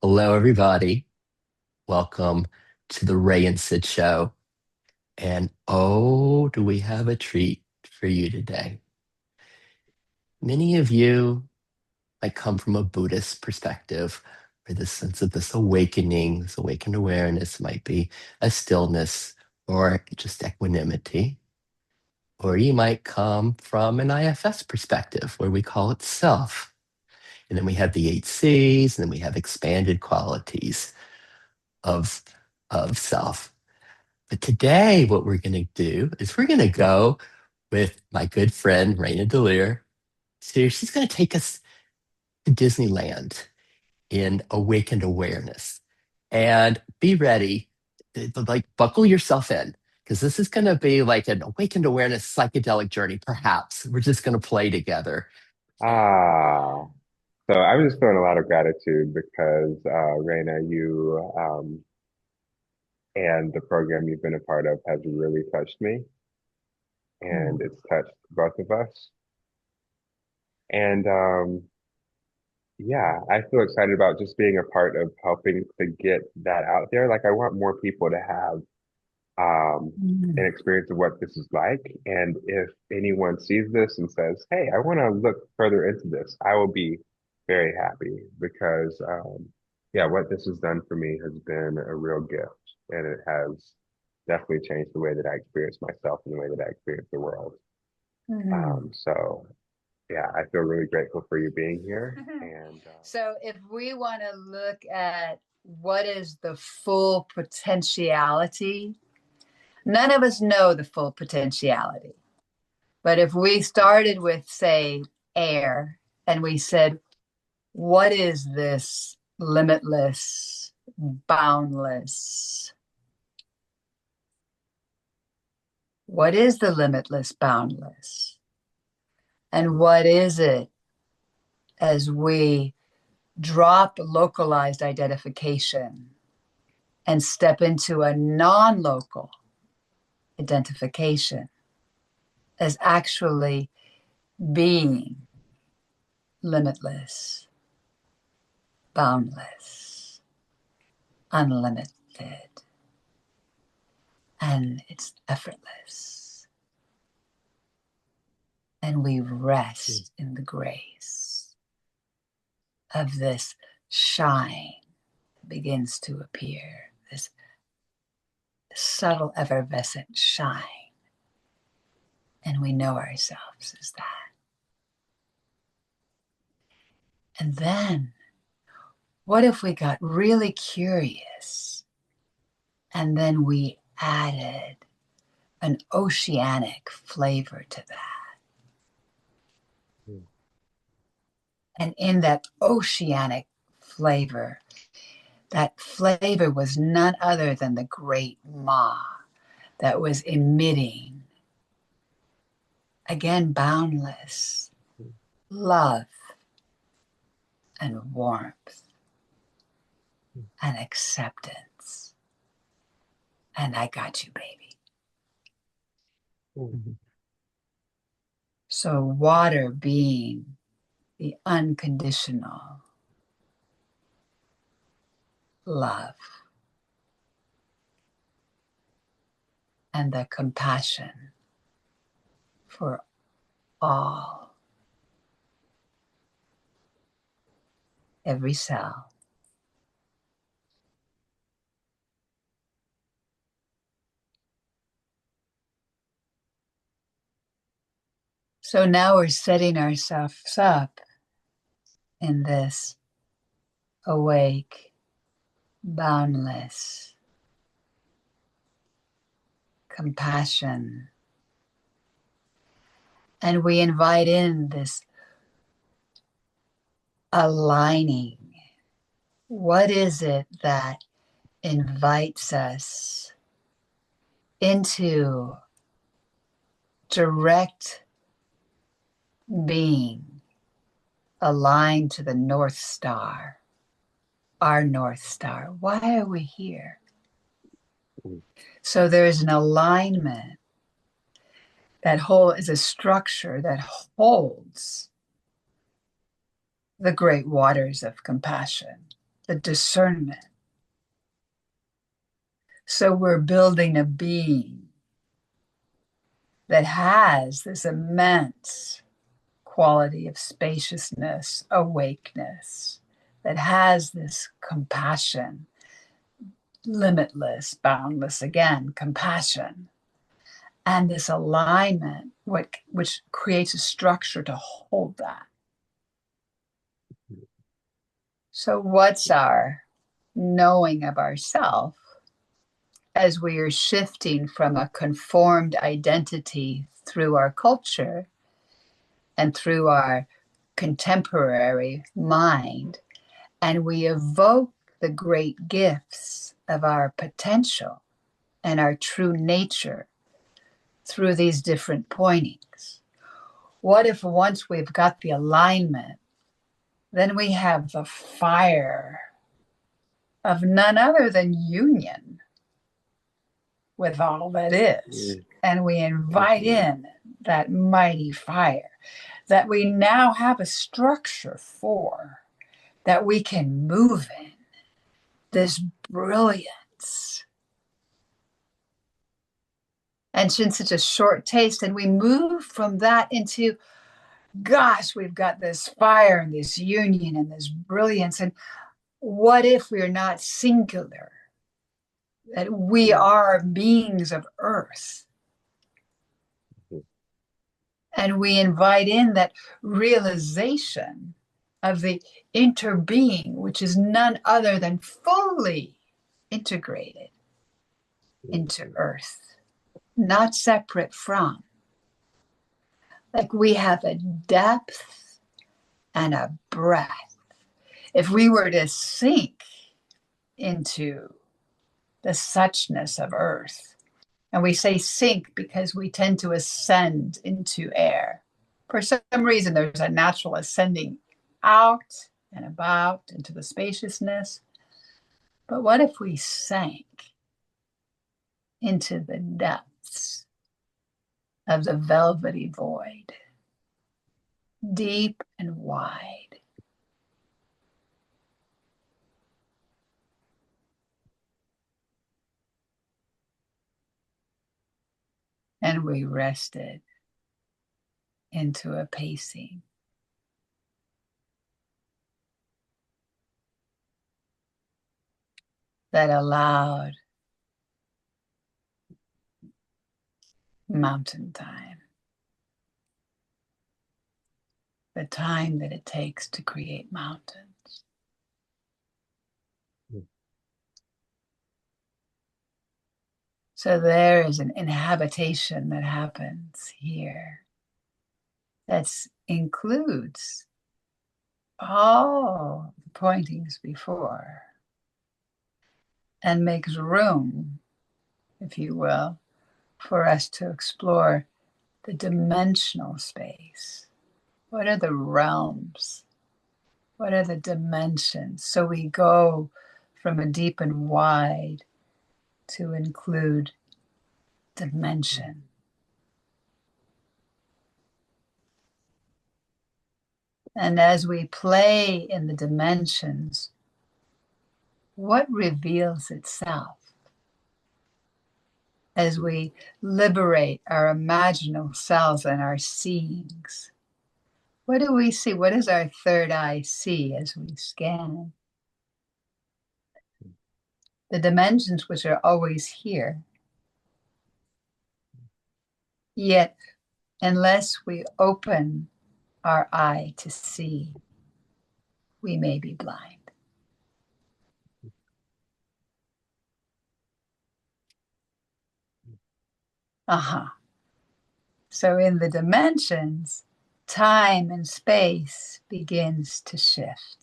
Hello, everybody. Welcome to the Ray and Sid Show. And oh, do we have a treat for you today? Many of you might come from a Buddhist perspective, where the sense of this awakening, this awakened awareness might be a stillness or just equanimity. Or you might come from an IFS perspective, where we call it self. And then we have the 8 Cs, and then we have expanded qualities of, of self. But today, what we're going to do is we're going to go with my good friend, Raina De Lear. So she's going to take us to Disneyland in awakened awareness. And be ready, like buckle yourself in, because this is going to be like an awakened awareness psychedelic journey, perhaps. We're just going to play together. Ah, so I'm just feeling a lot of gratitude because Raina, you and the program you've been a part of has really touched me, and it's touched both of us. And yeah, I feel excited about just being a part of helping to get that out there. Like, I want more people to have an Mm. experience of what this is like. And if anyone sees this and says, "Hey, I want to look further into this," I will be very happy because, yeah, what this has done for me has been a real gift, and it has definitely changed the way that I experience myself and the way that I experience the world. Mm. So, yeah, I feel really grateful for you being here, and So if we want to look at what is the full potentiality, none of us know the full potentiality. But if we started with, say, air, and we said, what is this limitless, boundless? What is the limitless, boundless? And what is it as we drop localized identification and step into a non-local identification as actually being limitless, boundless, unlimited, and it's effortless. And we rest in the grace of this shine that begins to appear, this subtle effervescent shine. And we know ourselves as that. And then, what if we got really curious and then we added an oceanic flavor to that? And in that oceanic flavor, that flavor was none other than the great Ma that was emitting, again, boundless love and warmth and acceptance. And I got you, baby. Mhm. So, water being the unconditional love and the compassion for all, every cell. So now we're setting ourselves up in this awake, boundless compassion. And we invite in this aligning. What is it that invites us into direct being aligned to the North Star, our North Star? Why are we here? So there's an alignment. That whole is a structure that holds the great waters of compassion, the discernment. So we're building a being that has this immense quality of spaciousness, awakeness, that has this compassion, limitless, boundless, again, compassion, and this alignment, which creates a structure to hold that. So what's our knowing of ourself as we are shifting from a conformed identity through our culture and through our contemporary mind, and we evoke the great gifts of our potential and our true nature through these different pointings? What if once we've got the alignment, then we have the fire of none other than union with all that is. And we invite in that mighty fire that we now have a structure for, that we can move in this brilliance. And since it's a short taste, and we move from that into, gosh, we've got this fire and this union and this brilliance. And what if we're not singular? That we are beings of earth. And we invite in that realization of the interbeing, which is none other than fully integrated into earth, not separate from. Like we have a depth and a breadth. If we were to sink into the suchness of earth, and we say sink because we tend to ascend into air. For some reason, there's a natural ascending out and about into the spaciousness. But what if we sank into the depths of the velvety void, deep and wide? And we rested into a pacing. That allowed mountain time, the time that it takes to create mountains. So there is an inhabitation that happens here that includes all the pointings before and makes room, if you will, for us to explore the dimensional space. What are the realms? What are the dimensions? So we go from a deep and wide to include dimension. And as we play in the dimensions, what reveals itself? As we liberate our imaginal selves and our seeings, what do we see? What does our third eye see as we scan? The dimensions which are always here. Yet, unless we open our eye to see, we may be blind. So in the dimensions, time and space begins to shift.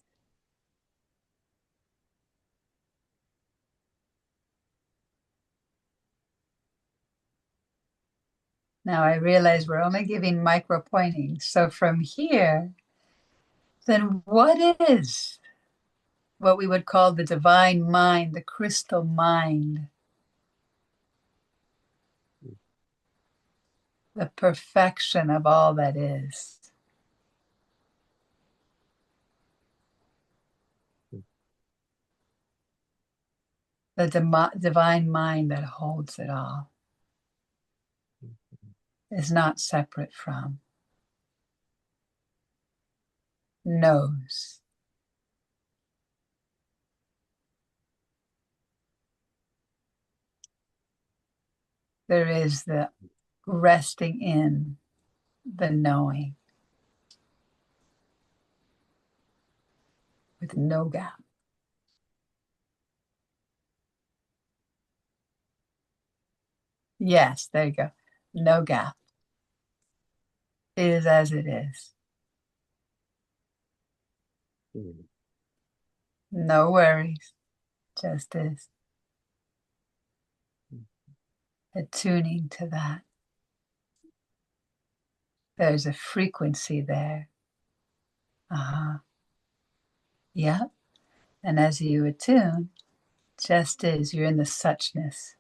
Now I realize we're only giving micro pointings. So from here, then what is what we would call the divine mind, the crystal mind, the perfection of all that is? the divine mind that holds it all is not separate from, knows. There is the resting in the knowing with no gap. Yes, there you go. No gap. It is as it is. No worries. Just is. Attuning to that. There's a frequency there. Yep. And as you attune, just is, you're in the suchness.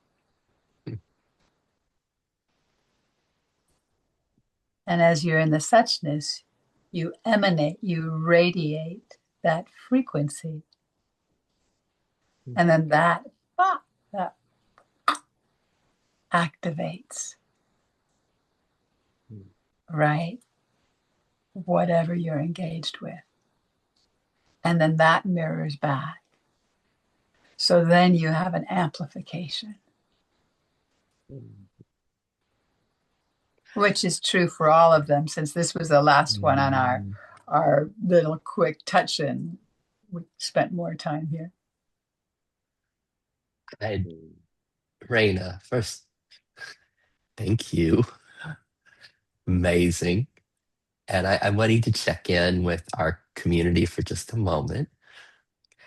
And as you're in the suchness, you emanate, you radiate that frequency. And then that activates, right? Whatever you're engaged with. And then that mirrors back. So then you have an amplification, which is true for all of them, since this was the last one on our little quick touch-in. We spent more time here. Raina, first, thank you. Amazing. And I'm wanting to check in with our community for just a moment.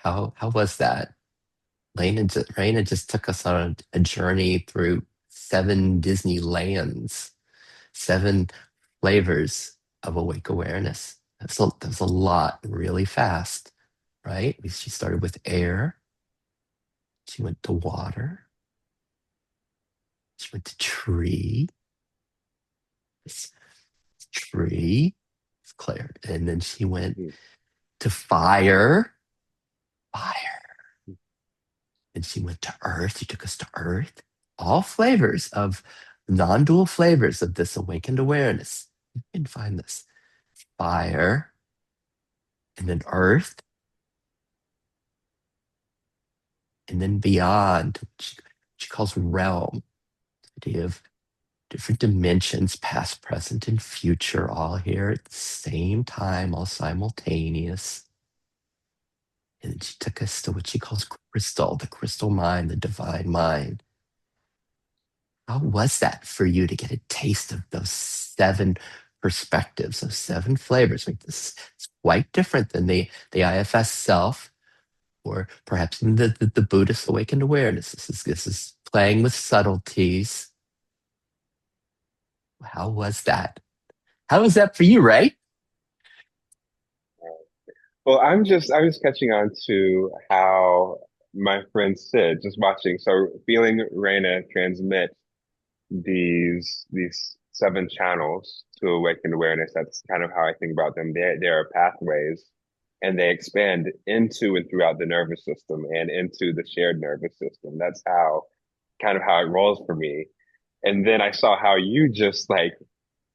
How was that? Raina just took us on a journey through 7 Disneylands, 7 flavors of awake awareness. That was a lot really fast, right? She started with air. She went to water. She went to tree. Tree. It's cleared. And then she went to fire. Fire. And she went to earth. She took us to earth. All flavors of non-dual flavors of this awakened awareness. You can find this. Fire. And then earth. And then beyond, she calls realm. The idea of different dimensions, past, present, and future, all here at the same time, all simultaneous. And then she took us to what she calls crystal, the crystal mind, the divine mind. How was that for you to get a taste of those 7 perspectives, those 7 flavors? Like, this is quite different than the IFS self, or perhaps in the Buddhist awakened awareness. This is playing with subtleties. How was that? How was that for you, Ray? Well, I'm just catching on to how my friend Sid, just watching, so feeling Raina transmit these 7 channels to awakened awareness. That's kind of how I think about them. They are pathways, and they expand into and throughout the nervous system and into the shared nervous system. That's how kind of how it rolls for me. And then I saw how you just like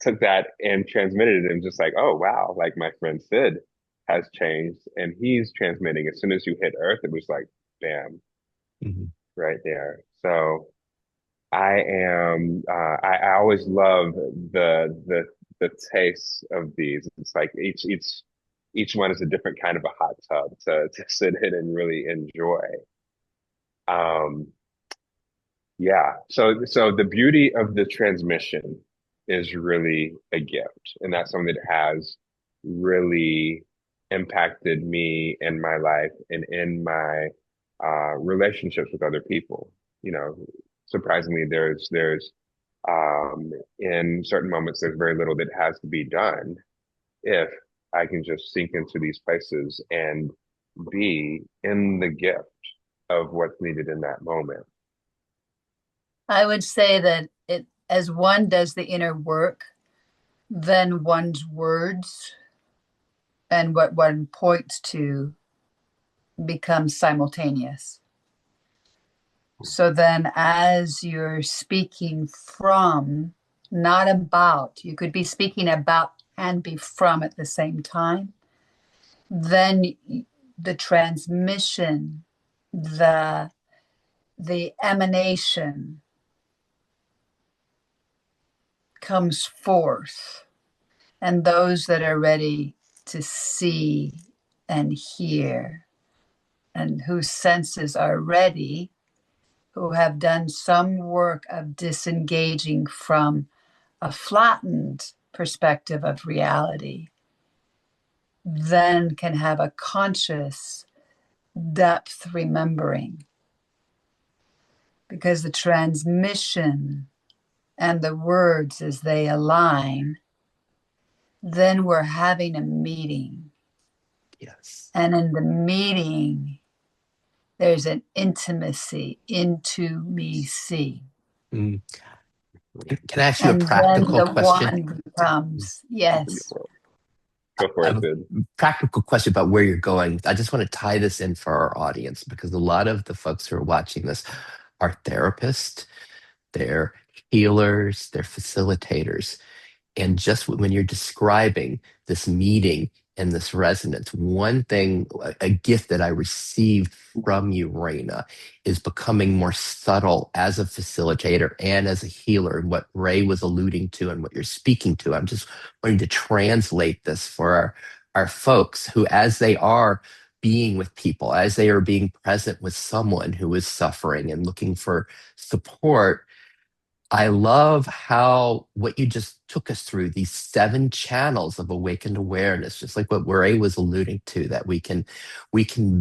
took that and transmitted it, and just like, oh wow, like my friend Sid has changed and he's transmitting. As soon as you hit earth, it was like bam, right there. So I always love the taste of these. It's like each one is a different kind of a hot tub to sit in and really enjoy. Um, yeah. So the beauty of the transmission is really a gift, and that's something that has really impacted me in my life and in my relationships with other people. You know, surprisingly, there's in certain moments there's very little that has to be done if I can just sink into these places and be in the gift of what's needed in that moment. I would say that as one does the inner work, then one's words and what one points to becomes simultaneous. So then, as you're speaking from, not about, you could be speaking about and be from at the same time, then the transmission, the emanation comes forth. And those that are ready to see and hear and whose senses are ready, who have done some work of disengaging from a flattened perspective of reality, then can have a conscious depth remembering. Because the transmission and the words as they align, then we're having a meeting. Yes. And in the meeting, there's an intimacy into me see. Mm. Can I ask you a And then practical the question? one becomes, yes. Go I for it, have a Sid. practical question about where you're going. I just want to tie this in for our audience because a lot of the folks who are watching this are therapists, they're healers, they're facilitators. And just when you're describing this meeting and this resonance, one thing, a gift that I received from you, Raina, is becoming more subtle as a facilitator and as a healer. And what Ray was alluding to and what you're speaking to, I'm just wanting to translate this for our folks who, as they are being with people, as they are being present with someone who is suffering and looking for support, I love how what you just took us through, these 7 channels of awakened awareness, just like what Ray was alluding to, that we can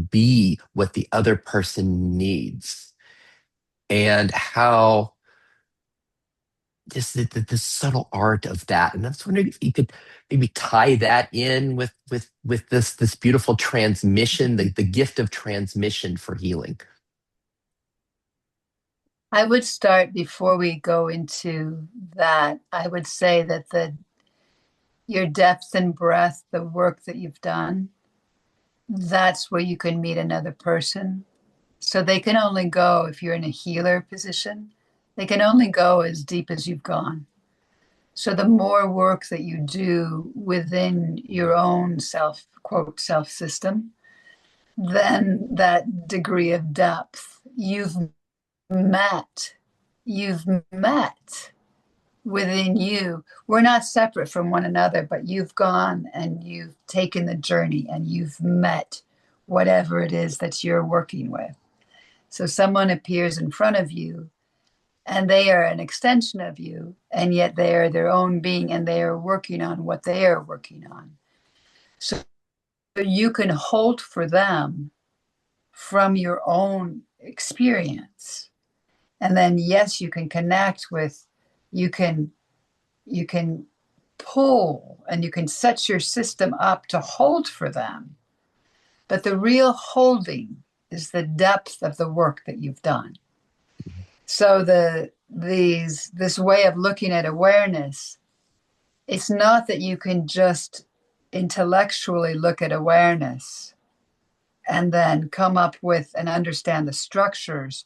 be what the other person needs. And how just the subtle art of that. And I was wondering if you could maybe tie that in with this beautiful transmission, the gift of transmission for healing. I would start before we go into that. I would say that your depth and breadth, the work that you've done, that's where you can meet another person. So they can only go, if you're in a healer position, they can only go as deep as you've gone. So the more work that you do within your own self, quote, self system, then that degree of depth met, you've met within you. We're not separate from one another, but you've gone and you've taken the journey and you've met whatever it is that you're working with. So someone appears in front of you and they are an extension of you, and yet they are their own being and they are working on what they are working on. So you can hold for them from your own experience. And then, yes, you can connect with, you can pull and you can set your system up to hold for them. But the real holding is the depth of the work that you've done. So this way of looking at awareness, it's not that you can just intellectually look at awareness and then come up with and understand the structures.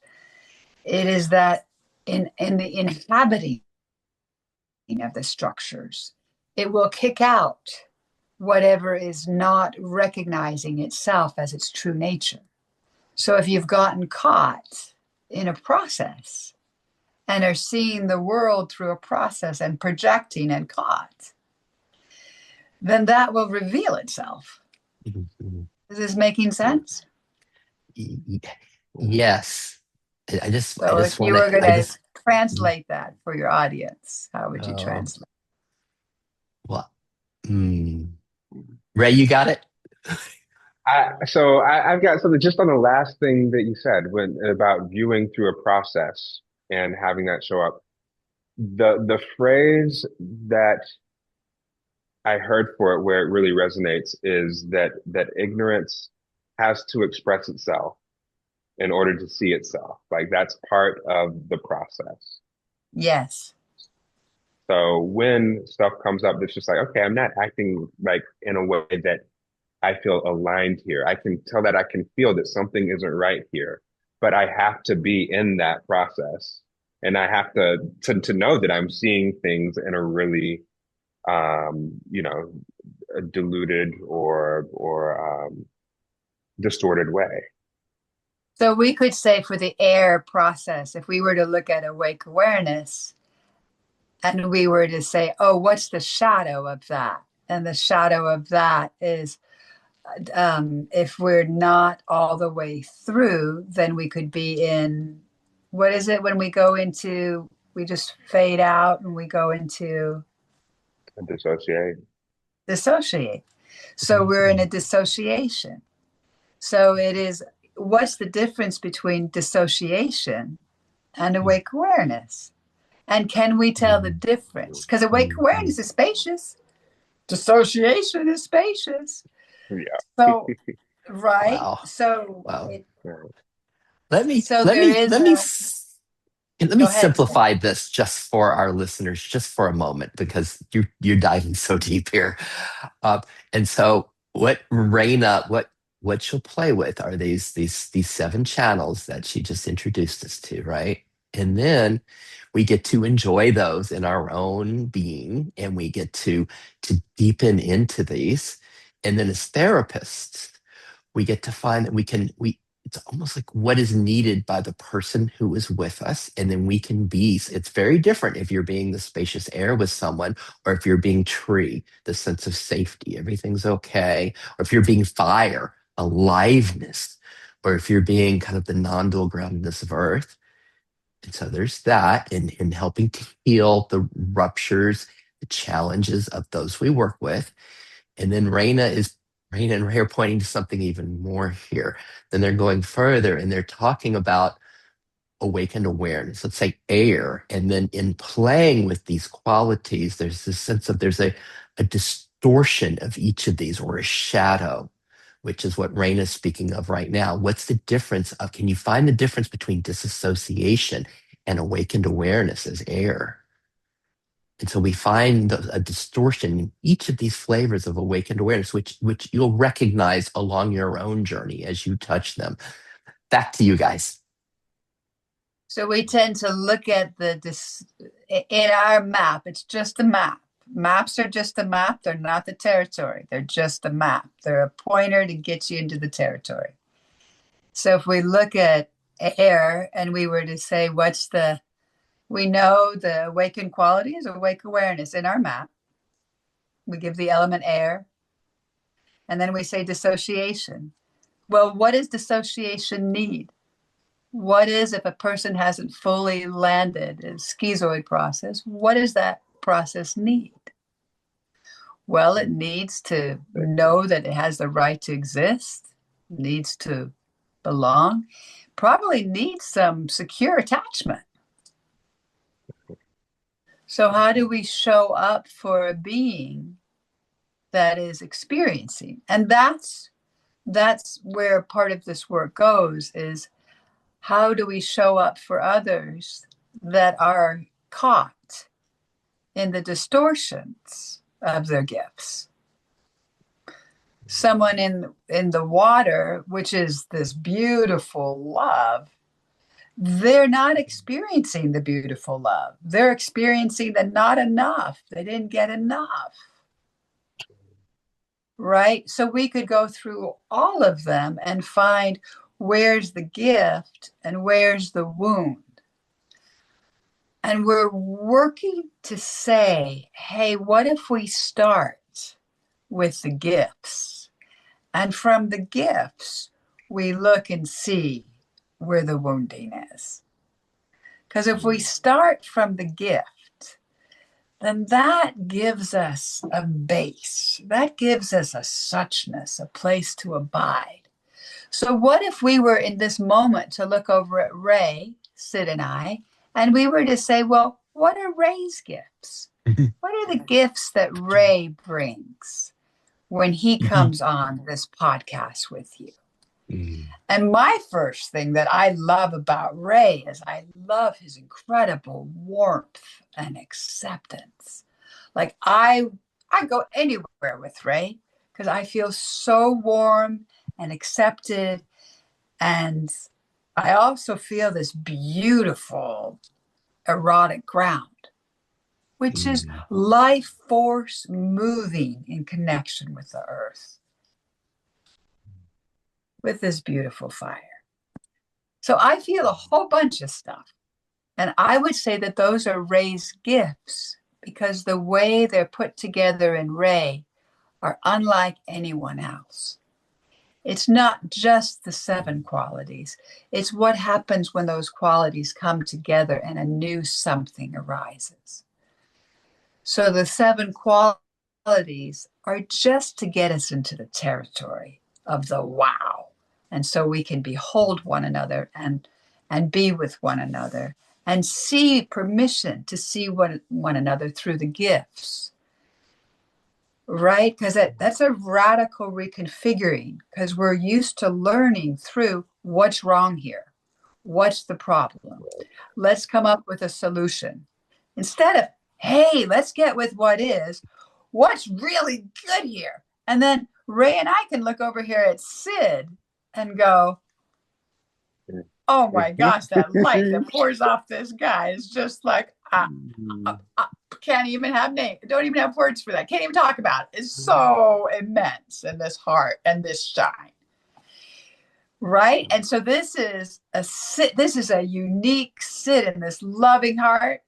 It is that in the inhabiting of the structures, it will kick out whatever is not recognizing itself as its true nature. So if you've gotten caught in a process and are seeing the world through a process and projecting and caught, then that will reveal itself. Mhm. Is this making sense? Yes. I So if just you want were to, going I to just, translate that for your audience, how would you oh, translate? well, mm. Ray, you got it? I've got something just on the last thing that you said when about viewing through a process and having that show up. The phrase that I heard for it where it really resonates is that ignorance has to express itself in order to see itself. Like that's part of the process. Yes. So when stuff comes up that's just like, okay, I'm not acting like in a way that I feel aligned here. I can tell that I can feel that something isn't right here. but I have to be in that process. And I have to know that I'm seeing things in a really, you know, diluted or distorted way. So we could say for the air process, if we were to look at awake awareness and we were to say, oh, what's the shadow of that? And the shadow of that is if we're not all the way through, then we could be in, what is it when we go into, we just fade out and we go into And dissociate. dissociate. So we're in a dissociation. So it is, what's the difference between dissociation and awake awareness? And can we tell the difference? Because awake awareness is spacious, dissociation is spacious. Yeah. So, right. Wow. So, Wow. it, Let me so let there me is let me a, let me go ahead. simplify this just for our listeners, just for a moment, because you're diving so deep here. Uh, and so, what Raina, what she'll play with are these seven channels that she just introduced us to, right? And then we get to enjoy those in our own being, and we get to deepen into these. And then, as therapists, we get to find that we it's almost like what is needed by the person who is with us, and then we can be, it's very different if you're being the spacious air with someone, or if you're being tree, the sense of safety, everything's okay, or if you're being fire, aliveness, or if you're being kind of the non-dual groundedness of earth. And so there's that in helping to heal the ruptures, the challenges of those we work with. And then Raina and Ray are pointing to something even more here. Then they're going further and they're talking about awakened awareness, let's say air. And then in playing with these qualities, there's this sense of there's a distortion of each of these, or a shadow, which is what Raina's speaking of right now. What's the difference of, can you find the difference between disassociation and awakened awareness as air? And so we find a distortion in each of these flavors of awakened awareness, which you'll recognize along your own journey as you touch them. Back to you guys. So we tend to look at in our map, it's just a map. Maps are just a map. They're not the territory. They're just a map. They're a pointer to get you into the territory. So if we look at air and we were to say, we know the awakened quality is awake awareness in our map. We give the element air. And then we say dissociation. Well, what does dissociation need? What is, if a person hasn't fully landed in schizoid process, what does that process need? Well, it needs to know that it has the right to exist, needs to belong, probably needs some secure attachment. So how do we show up for a being that is experiencing? And that's where part of this work goes, is how do we show up for others that are caught in the distortions of their gifts? Someone in the water, which is this beautiful love, they're not experiencing the beautiful love. They're experiencing the not enough. They didn't get enough. Right? So we could go through all of them and find where's the gift and where's the wound. And we're working to say, hey, what if we start with the gifts? And from the gifts, we look and see where the wounding is. Because if we start from the gift, then that gives us a base. That gives us a suchness, a place to abide. So what if we were in this moment to look over at Ray, Sid and I, and we were to say, well, what are Ray's gifts? What are the gifts that Ray brings when he comes on this podcast with you? And my first thing that I love about Ray is I love his incredible warmth and acceptance. Like I go anywhere with Ray because I feel so warm and accepted, and I also feel this beautiful erotic ground, which is Mm. life force moving in connection with the earth, with this beautiful fire. So I feel a whole bunch of stuff. And I would say that those are Ray's gifts because the way they're put together in Ray are unlike anyone else. It's not just the 7 qualities. It's what happens when those qualities come together and a new something arises. So the 7 qualities are just to get us into the territory of the wow. And so we can behold one another and be with one another and see permission to see one another through the gifts. Right? Because that's a radical reconfiguring because we're used to learning through what's wrong here. What's the problem? Let's come up with a solution. Instead of, hey, let's get with what is, what's really good here? And then Ray and I can look over here at Sid and go, oh my gosh, that light that pours off this guy is just like, can't even have name, don't even have words for that, can't even talk about it. It's so immense in this heart and this shine. Right. And so this is a unique Sid in this loving heart.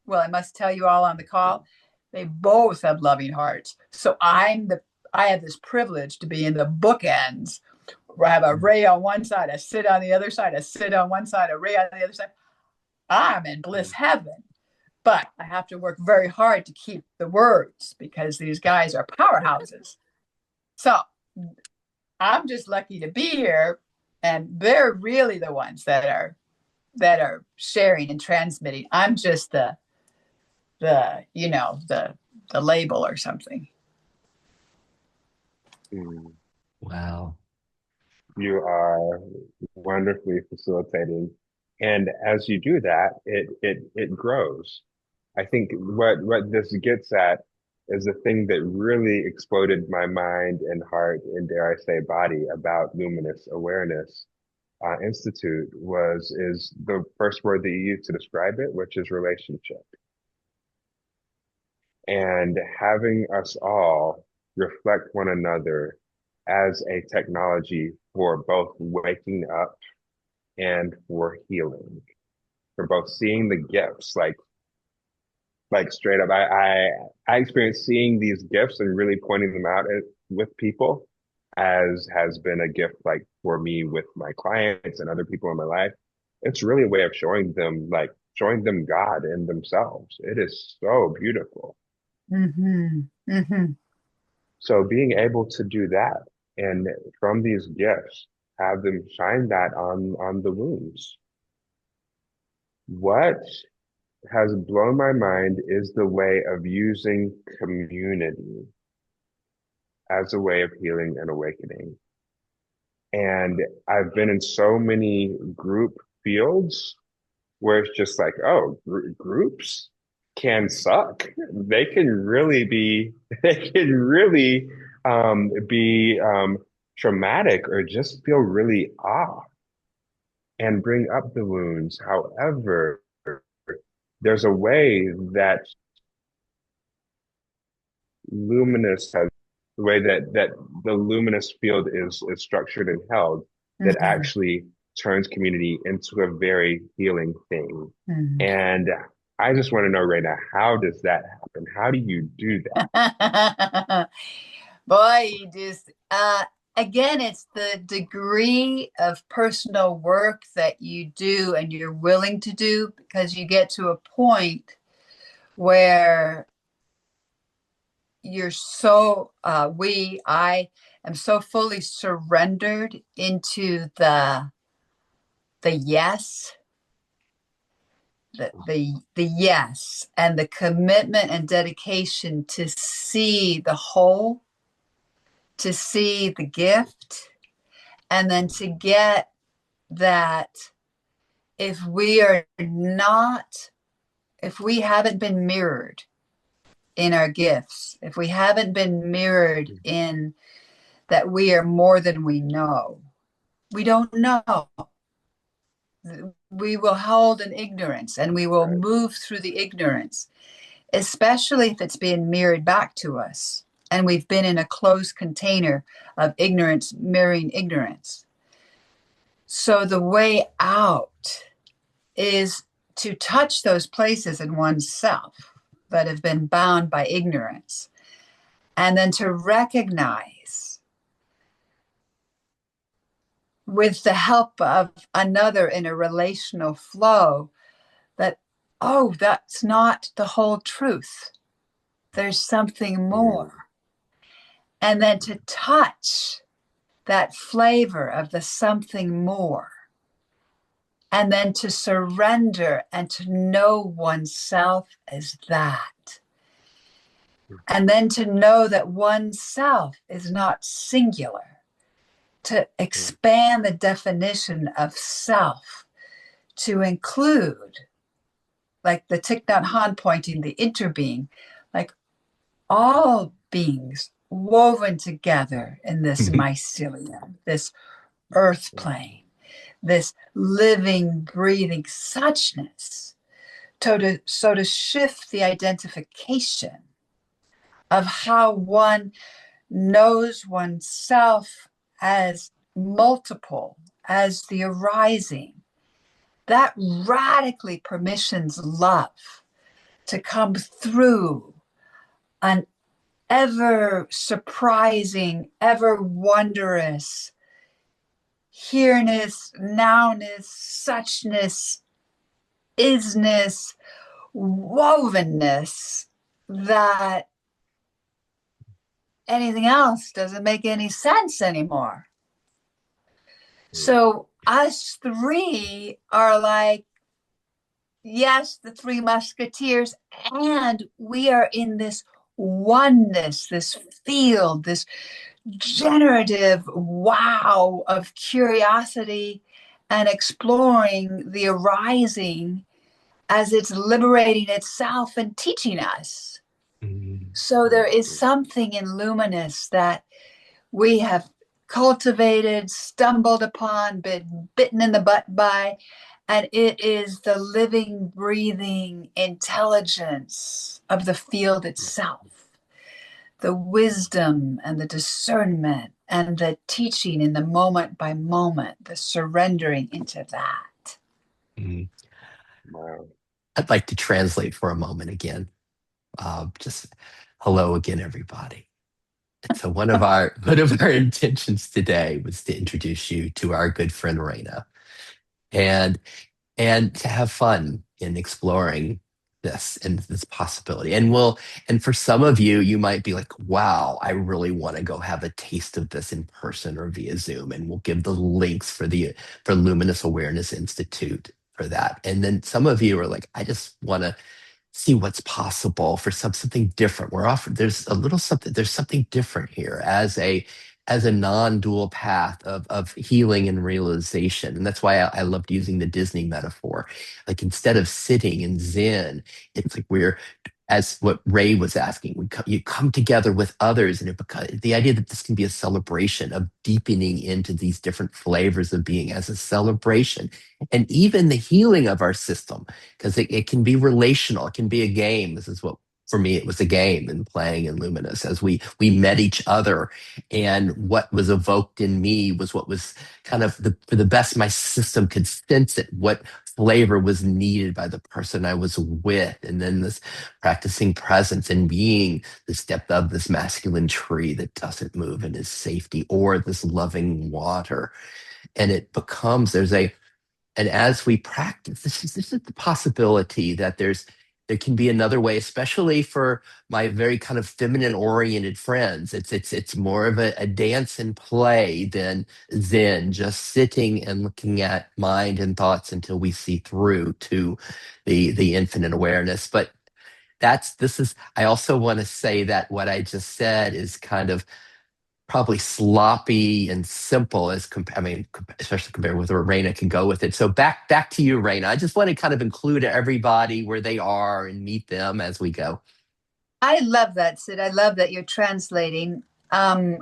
Well, I must tell you all on the call, they both have loving hearts. So I have this privilege to be in the bookends where I have a Ray on one side, a Sid on the other side, a Sid on one side, a Ray on the other side. I'm in bliss heaven, but I have to work very hard to keep the words because these guys are powerhouses. So I'm just lucky to be here, and they're really the ones that are sharing and transmitting. I'm just the label or something. Wow. You are wonderfully facilitating. And as you do that, it grows. I think what this gets at is the thing that really exploded my mind and heart and, dare I say, body about Luminous Awareness Institute is the first word that you use to describe it, which is relationship. And having us all reflect one another as a technology for both waking up and for healing, for both seeing the gifts, like straight up. I experienced seeing these gifts and really pointing them out with people as has been a gift, like for me with my clients and other people in my life. It's really a way of showing them God in themselves. It is so beautiful. Mm-hmm. Mm-hmm. So being able to do that and from these gifts, have them shine that on the wounds. What has blown my mind is the way of using community as a way of healing and awakening. And I've been in so many group fields where it's just like, oh, groups can suck. They can really be, they can really be traumatic or just feel really off and bring up the wounds. However, there's a way that luminous has the way that the luminous field is structured and held that Mm-hmm. actually turns community into a very healing thing. Mm-hmm. And I just want to know, Raina, how does that happen? How do you do that? Boy, you just again, it's the degree of personal work that you do and you're willing to do because you get to a point where you're so I am so fully surrendered into the yes, the yes, and the commitment and dedication to see the whole, to see the gift, and then to get that if we are not, if we haven't been mirrored in our gifts, if we haven't been mirrored in that we are more than we know, we don't know. We will hold an ignorance and we will Right. move through the ignorance, especially if it's being mirrored back to us and we've been in a closed container of ignorance mirroring ignorance. So the way out is to touch those places in oneself that have been bound by ignorance, and then to recognize with the help of another in a relational flow that, oh, that's not the whole truth. There's something Mm. more. And then to touch that flavor of the something more. And then to surrender and to know oneself as that. And then to know that oneself is not singular. To Mm. expand the definition of self to include, like the Thich Nhat Hanh pointing, the interbeing, like all beings woven together in this mycelium, this earth plane, this living, breathing suchness. So to shift the identification of how one knows oneself as multiple, as the arising, that radically permissions love to come through an ever surprising, ever wondrous here-ness, now-ness, suchness, isness, wovenness that anything else doesn't make any sense anymore. Mm. So us three are like, yes, the three musketeers, and we are in this oneness, this field, this generative wow of curiosity and exploring the arising as it's liberating itself and teaching us. Mm. So there is something in luminous that we have cultivated, stumbled upon, been bitten in the butt by, and it is the living, breathing intelligence of the field itself, the wisdom and the discernment and the teaching in the moment by moment, the surrendering into that. Mm. Wow. I'd like to translate for a moment again. Just hello again, everybody. So one of our intentions today was to introduce you to our good friend Raina, and and to have fun in exploring this and this possibility. And for some of you, you might be like, wow, I really want to go have a taste of this in person or via Zoom. And we'll give the links for Luminous Awareness Institute for that. And then some of you are like, I just want to see what's possible for something different. We're often there's something different here as a non-dual path of healing and realization. And that's why I loved using the Disney metaphor. Like instead of sitting in Zen, it's like we're, as what Ray was asking, you come together with others, and the idea that this can be a celebration of deepening into these different flavors of being as a celebration, and even the healing of our system, because it can be relational, it can be a game. This is what, for me, it was a game and playing in Luminous as we met each other, and what was evoked in me was what was kind of for the best my system could sense it, what flavor was needed by the person I was with. And then this practicing presence and being this depth of this masculine tree that doesn't move and is safety, or this loving water. And it becomes, and as we practice, this is the possibility that there can be another way, especially for my very kind of feminine oriented friends. It's more of a dance and play than Zen, just sitting and looking at mind and thoughts until we see through to the infinite awareness. But I also want to say that what I just said is kind of probably sloppy and simple especially compared with where Raina can go with it. So back to you, Raina. I just want to kind of include everybody where they are and meet them as we go. I love that, Sid. I love that you're translating. I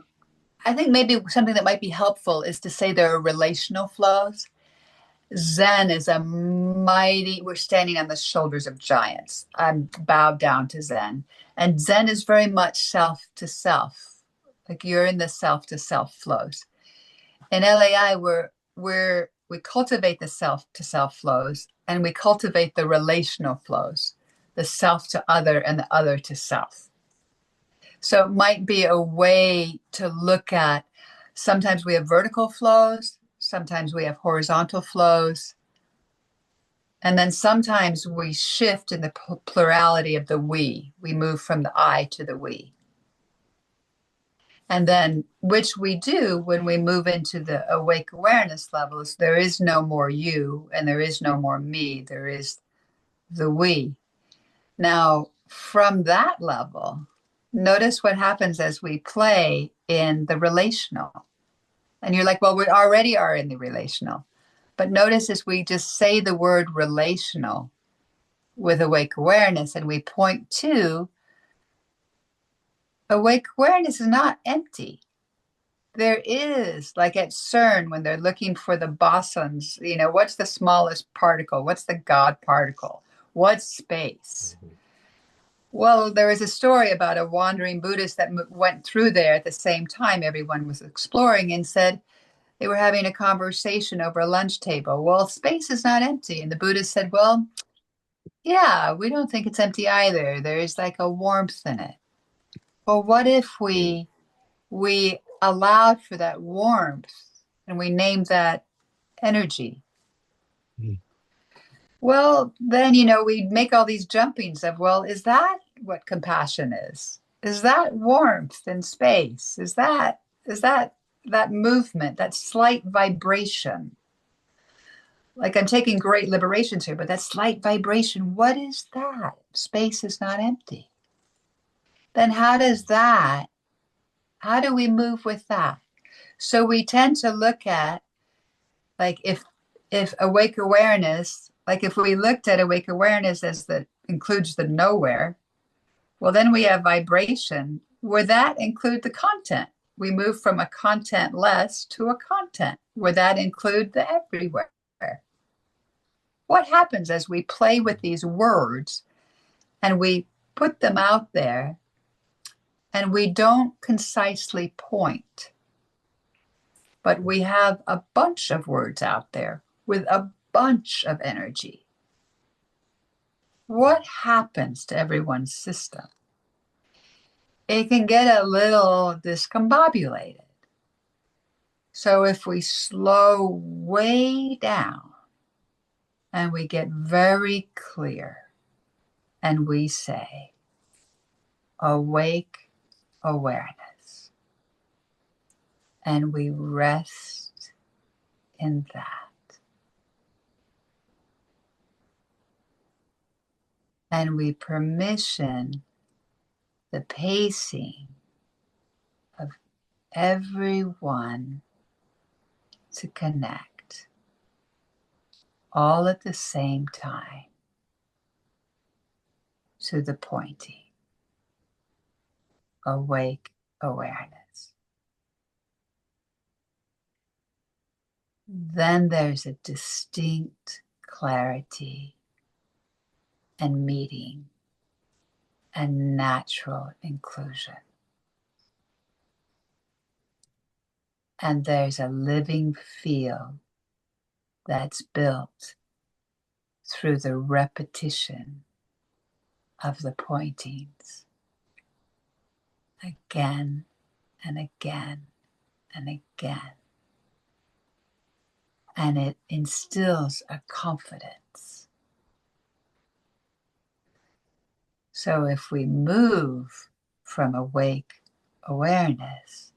think maybe something that might be helpful is to say there are relational flows. Zen is a mighty, we're standing on the shoulders of giants. I'm bowed down to Zen. And Zen is very much self to self. Like you're in the self to self flows. In LAI, we cultivate the self to self flows and we cultivate the relational flows, the self to other and the other to self. So it might be a way to look at, sometimes we have vertical flows, sometimes we have horizontal flows, and then sometimes we shift in the plurality of the we. We move from the I to the we. And then, which we do when we move into the awake awareness levels, there is no more you and there is no more me. There is the we. Now, from that level, notice what happens as we play in the relational. And you're like, well, we already are in the relational. But notice as we just say the word relational with awake awareness and we point to awake awareness is not empty. There is, like at CERN, when they're looking for the bosons, what's the smallest particle? What's the God particle? What's space? Well, there is a story about a wandering Buddhist that went through there at the same time everyone was exploring and said they were having a conversation over a lunch table. Well, space is not empty. And the Buddhist said, well, yeah, we don't think it's empty either. There's like a warmth in it. Well, what if we allowed for that warmth and we named that energy? Mm. Well, then, we make all these jumpings of, well, is that what compassion is? Is that warmth in space? Is that movement, that slight vibration? Like I'm taking great liberations here, but that slight vibration, what is that? Space is not empty. Then how do we move with that? So we tend to look at, like, if awake awareness, like if we looked at awake awareness as the includes the nowhere, well, then we have vibration where that include the content. We move from a content less to a content where that include the everywhere. What happens as we play with these words and we put them out there and we don't concisely point, but we have a bunch of words out there with a bunch of energy? What happens to everyone's system? It can get a little discombobulated. So if we slow way down and we get very clear and we say, awake awareness, and we rest in that, and we permission the pacing of everyone to connect all at the same time to the pointing, awake awareness. Then there's a distinct clarity and meeting and natural inclusion. And there's a living field that's built through the repetition of the pointings again and again and again. And it instills a confidence. So if we move from awake awareness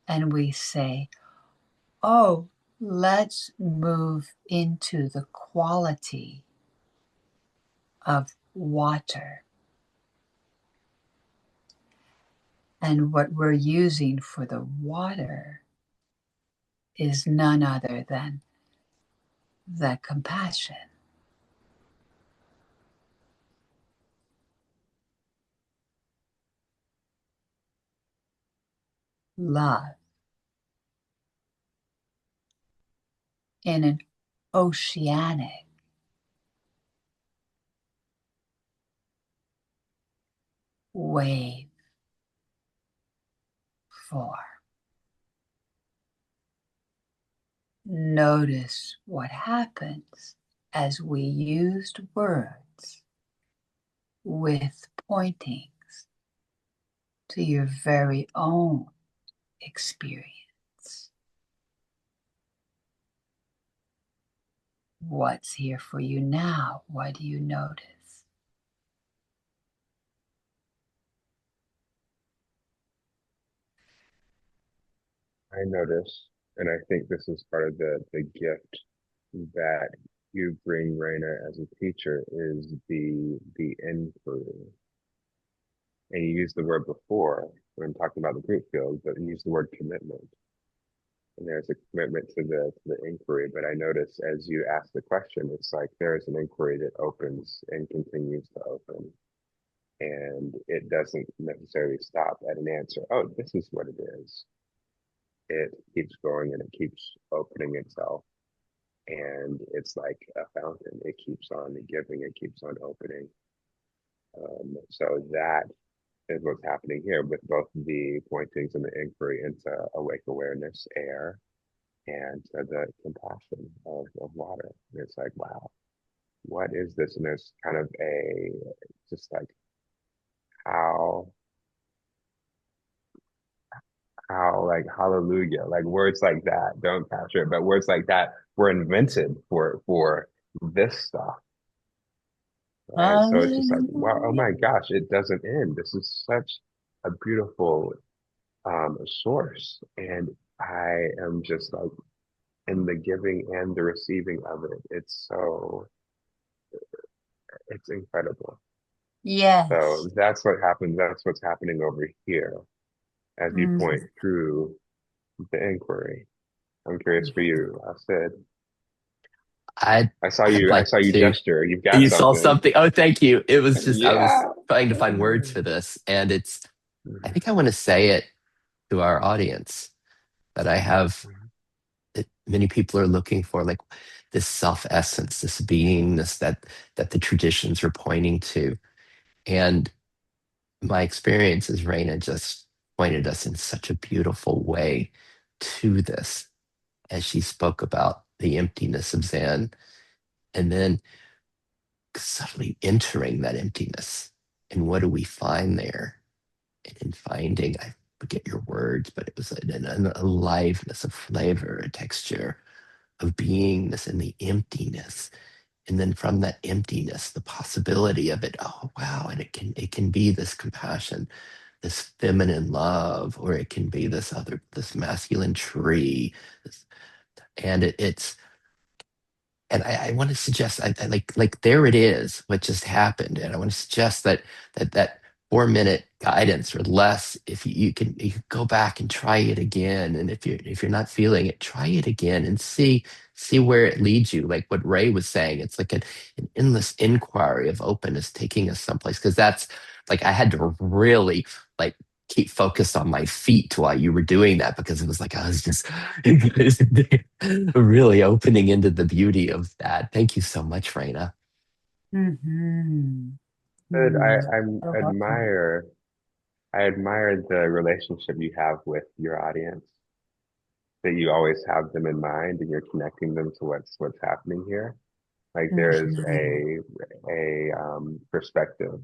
and we say, oh, let's move into the quality of water. And what we're using for the water is none other than the compassion. Love in an oceanic. Wave 4. Notice what happens as we used words with pointings to your very own experience. What's here for you now? What do you notice? I notice, and I think this is part of the gift that you bring, Raina, as a teacher, is the inquiry. And you used the word before when talking about the group field, but you used the word commitment. And there's a commitment to the inquiry. But I notice as you ask the question, it's like there's an inquiry that opens and continues to open. And it doesn't necessarily stop at an answer. Oh, this is what it is. It keeps going and it keeps opening itself. And it's like a fountain. It keeps on giving, it keeps on opening. So that is what's happening here with both the pointings and the inquiry into awake awareness, air, and the compassion of water. And it's like, wow, what is this? And there's kind of a just like how like hallelujah, like words like that don't capture it, but words like that were invented for this stuff. Right. So it's just like, wow, oh my gosh, it doesn't end. This is such a beautiful source. And I am just like in the giving and the receiving of it. It's incredible. Yes. So that's what happens. That's what's happening over here as you point Mm-hmm. through the inquiry. I'm curious for you, Sid. I'd I I'd like saw you to. gesture. You've got You saw something. something. Oh, thank you. It was just I was Yeah. trying to find words for this, and it's. I think I want to say it to our audience that I have. That many people are looking for, like this self essence, this beingness that the traditions are pointing to, and my experience is Raina just pointed us in such a beautiful way to this as she spoke about the emptiness of Zen, and then subtly entering that emptiness. And what do we find there? And in finding, I forget your words, but it was an aliveness, a flavor, a texture of beingness in the emptiness. And then from that emptiness, the possibility of it, oh wow, and it can be this compassion, this feminine love, or it can be this masculine tree. This, and it's and I want to suggest I like there it is what just happened, and I want to suggest that 4 minute guidance or less, if you can go back and try it again, and if you're not feeling it, try it again and see where it leads you. Like what Ray was saying, it's like an endless inquiry of openness taking us someplace, because that's like I had to really like keep focused on my feet while you were doing that, because it was like I was just really opening into the beauty of that. Thank you so much, Raina. Mm-hmm. Sid, Mm. So welcome. I admire the relationship you have with your audience, that you always have them in mind and you're connecting them to what's happening here. Like there's Mm-hmm. a perspective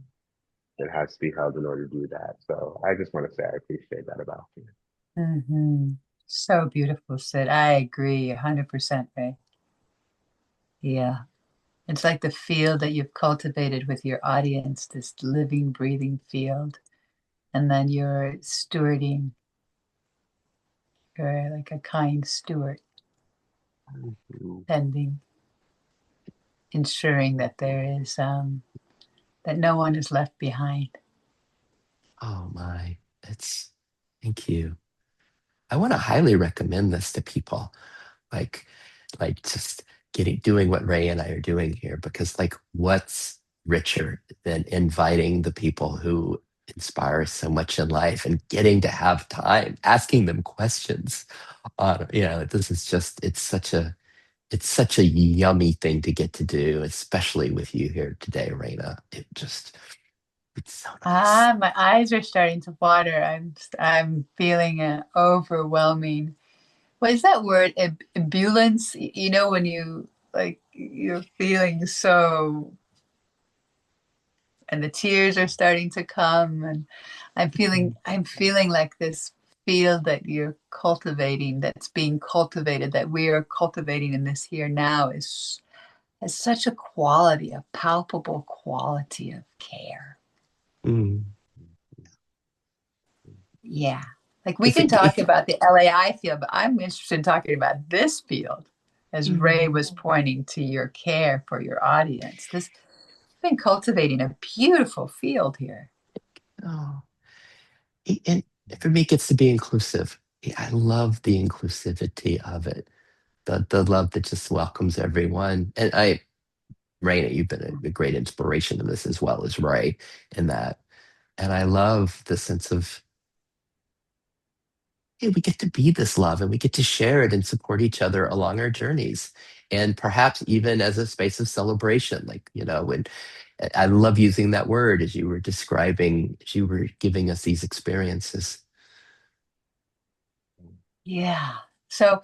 that has to be held in order to do that. So I just want to say I appreciate that about you. Mm-hmm. So beautiful, Sid. I agree 100%, Ray. Yeah. It's like the field that you've cultivated with your audience, this living, breathing field. And then you're stewarding, you're like a kind steward, Mhm. tending, ensuring that that no one is left behind. Oh my, it's thank you. I want to highly recommend this to people. Like just doing what Ray and I are doing here, because like what's richer than inviting the people who inspire us so much in life and getting to have time asking them questions. This is just it's such a it's such a yummy thing to get to do, especially with you here today, Raina. It's so nice. Ah, my eyes are starting to water. I'm feeling an overwhelming. What is that word? Ebullience? You know, when you like you're feeling so, and the tears are starting to come, and I'm feeling like this field that you're cultivating, that's being cultivated, that we are cultivating in this here now is has such a quality, a palpable quality of care. Mm. Yeah. Like we Because can talk about the LAI field, but I'm interested in talking about this field, as Ray mm. was pointing to your care for your audience. This been cultivating a beautiful field here. Oh. And for me, it gets to be inclusive. I love the inclusivity of it, the love that just welcomes everyone. And Raina, you've been a great inspiration in this as well as Ray in that. And I love the sense of, hey, we get to be this love and we get to share it and support each other along our journeys. And perhaps even as a space of celebration, like, when I love using that word as you were describing, as you were giving us these experiences. Yeah. So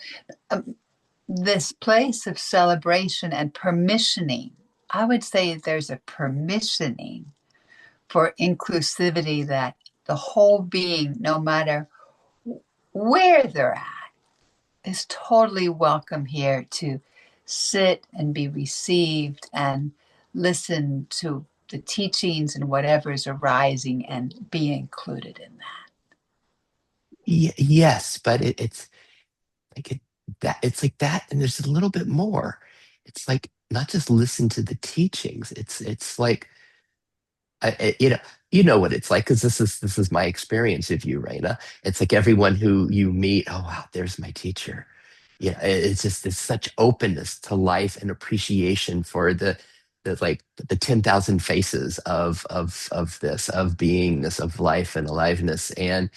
this place of celebration and permissioning, I would say there's a permissioning for inclusivity, that the whole being, no matter where they're at, is totally welcome here to sit and be received and listen to the teachings and whatever's arising and be included in that. Yes, but it's like it's like that, and there's a little bit more. It's like not just listen to the teachings. It's like you know what it's like because this is my experience of you, Raina. It's like everyone who you meet, oh wow, there's my teacher. Yeah, it's just there's such openness to life and appreciation for the like the 10,000 faces of this of beingness of life and aliveness, and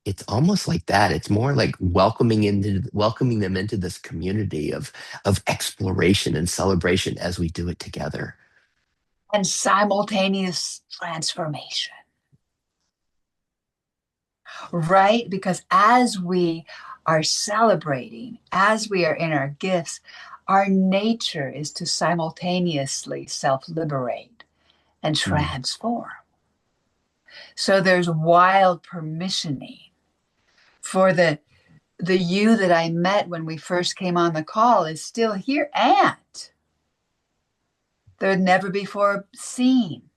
it's almost like that. It's more like welcoming them into this community of exploration and celebration as we do it together. And simultaneous transformation, right? Because as we are celebrating, as we are in our gifts, our nature is to simultaneously self liberate and Mm. transform. So there's wild permissioning for the you that I met when we first came on the call is still here, and the never before seen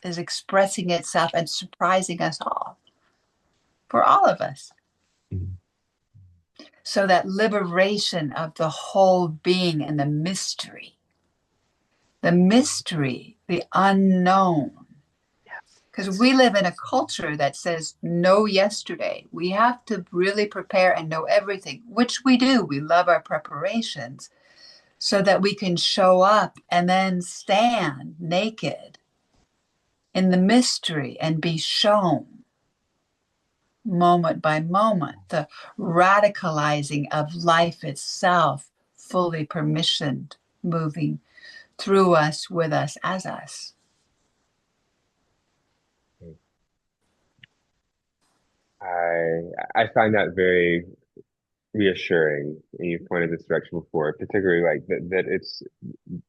is expressing itself and surprising us all, for all of us. Mm. So that liberation of the whole being and the mystery, the unknown. Because we live in a culture that says no yesterday. We have to really prepare and know everything, which we do. We love our preparations so that we can show up and then stand naked in the mystery and be shown moment by moment, the radicalizing of life itself, fully permissioned, moving through us, with us, as us. I find that very reassuring, and you pointed this direction before, particularly like that it's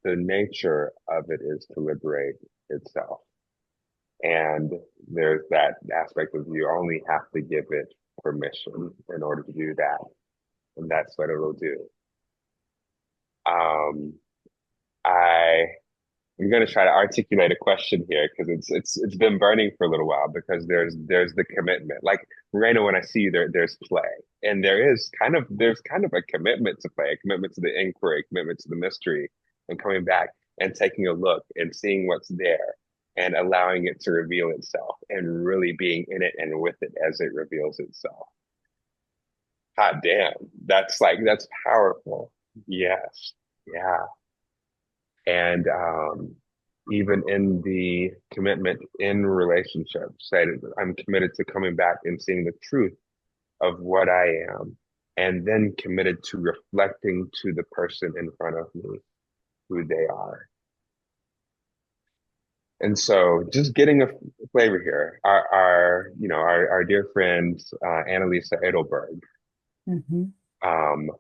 the nature of it is to liberate itself. And there's that aspect of you only have to give it permission in order to do that. And that's what it'll do. Um, I I'm going to try to articulate a question here because it's been burning for a little while because there's the commitment. Like Raina, when I see you there's play, and there's kind of a commitment to play, a commitment to the inquiry, a commitment to the mystery, and coming back and taking a look and seeing what's there and allowing it to reveal itself and really being in it and with it as it reveals itself. Hot damn, that's powerful. Yes, yeah. And even in the commitment in relationships, said I'm committed to coming back and seeing the truth of what I am and then committed to reflecting to the person in front of me who they are. And so just getting a flavor here, our dear friend, Annalisa Edelberg, Mhm. um,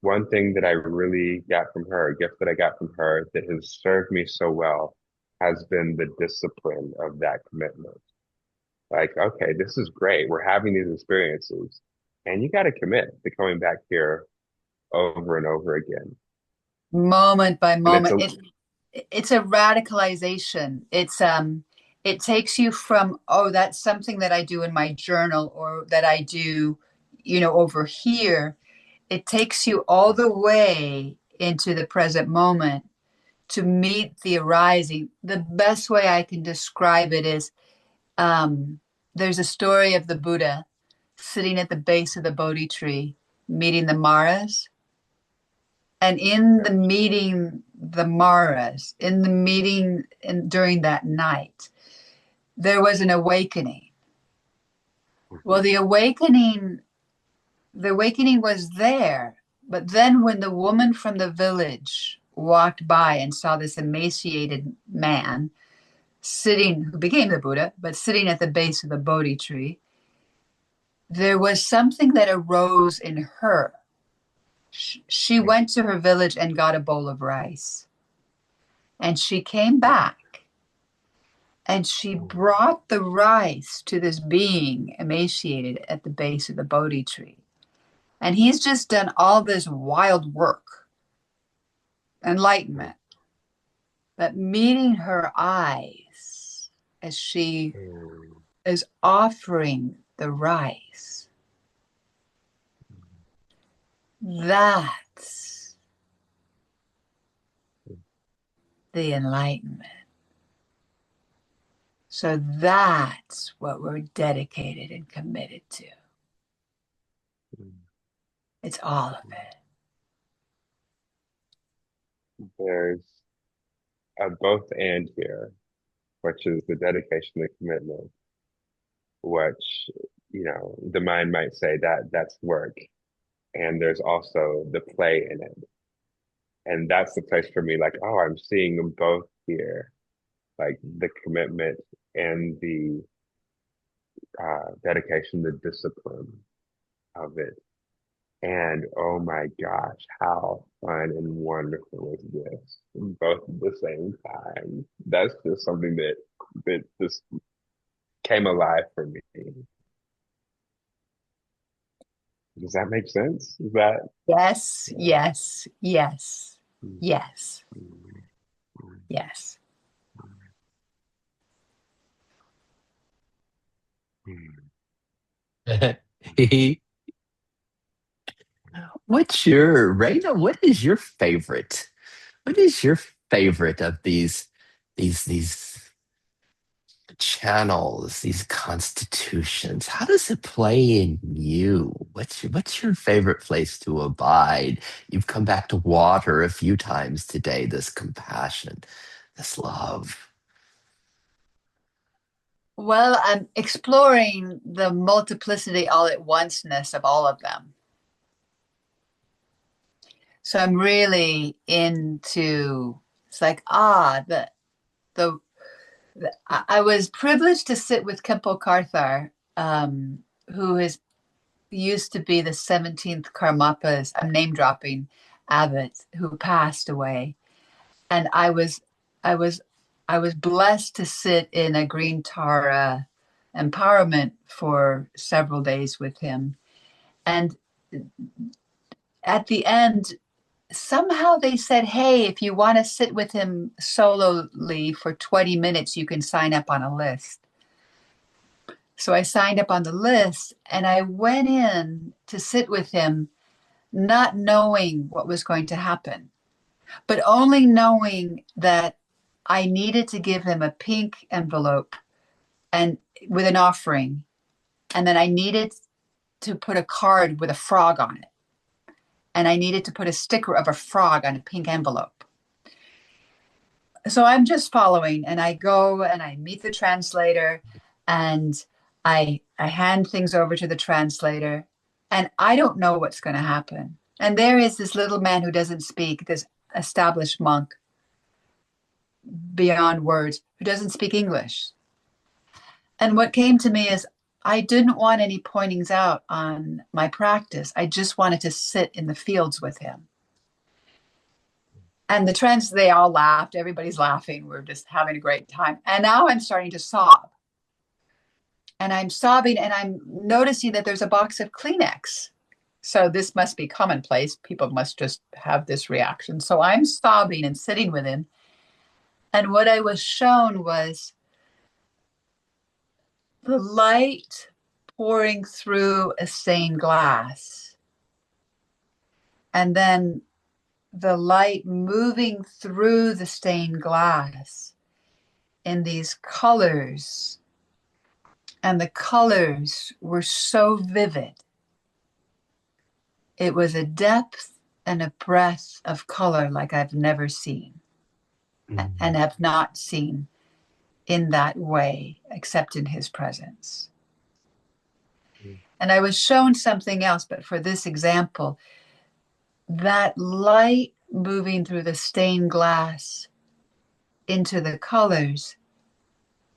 one thing that I really got from her, a gift that I got from her that has served me so well, has been the discipline of that commitment. Like, okay, this is great. We're having these experiences, and you got to commit to coming back here over and over again. Moment by And it's moment. It's a radicalization. It takes you from, oh, that's something that I do in my journal or that I do, over here. It takes you all the way into the present moment to meet the arising. The best way I can describe it is, there's a story of the Buddha sitting at the base of the Bodhi tree, meeting the Maras. And in the meeting, the Maras, in the meeting during that night, there was an awakening. Well, the awakening was there. But then when the woman from the village walked by and saw this emaciated man sitting, who became the Buddha, but sitting at the base of the Bodhi tree, there was something that arose in her. She went to her village and got a bowl of rice. And she came back and she brought the rice to this being emaciated at the base of the Bodhi tree. And he's just done all this wild work, enlightenment, but meeting her eyes as she is offering the rice, that's the enlightenment. So that's what we're dedicated and committed to. It's all of it. there's a both and here, which is the dedication and commitment, which, the mind might say that that's work. And there's also the play in it. And that's the place for me, like, oh, I'm seeing them both here, like the commitment and the dedication, the discipline of it. And oh my gosh, how fun and wonderful is this? Both at the same time. That's just something that just came alive for me. Does that make sense? Is that Yes, yeah. yes, yes, Mm, yes, mm, yes. mm, What's your, Raina, what is your favorite? What is your favorite of these channels, these constitutions? How does it play in you? What's your favorite place to abide? You've come back to water a few times today, this compassion, this love. Well, I'm exploring the multiplicity all at onceness of all of them. So I'm really into, it's like, the, I was privileged to sit with Kempo Karthar, who is used to be the 17th Karmapas, I'm name dropping abbot who passed away. And I was I was blessed to sit in a green Tara empowerment for several days with him. And at the end, somehow they said, hey, if you want to sit with him solely for 20 minutes, you can sign up on a list. So I signed up on the list and I went in to sit with him, not knowing what was going to happen, but only knowing that I needed to give him a pink envelope and with an offering. And then I needed to put a card with a frog on it. And I needed to put a sticker of a frog on a pink envelope. So I'm just following and I go and I meet the translator and I hand things over to the translator And I don't know what's going to happen. And there is this little man who doesn't speak, this established monk beyond words, who doesn't speak English. And what came to me is I didn't want any pointings out on my practice. I just wanted to sit in the fields with him. And the trends, they all laughed. Everybody's laughing. We're just having a great time. And now I'm starting to sob. And I'm sobbing and I'm noticing that there's a box of Kleenex. So this must be commonplace. People must just have this reaction. So I'm sobbing and sitting with him. And what I was shown was the light pouring through a stained glass. And then the light moving through the stained glass in these colors. And the colors were so vivid. It was a depth and a breadth of color like I've never seen and have not seen in that way, except in his presence. And I was shown something else, but for this example, that light moving through the stained glass into the colors,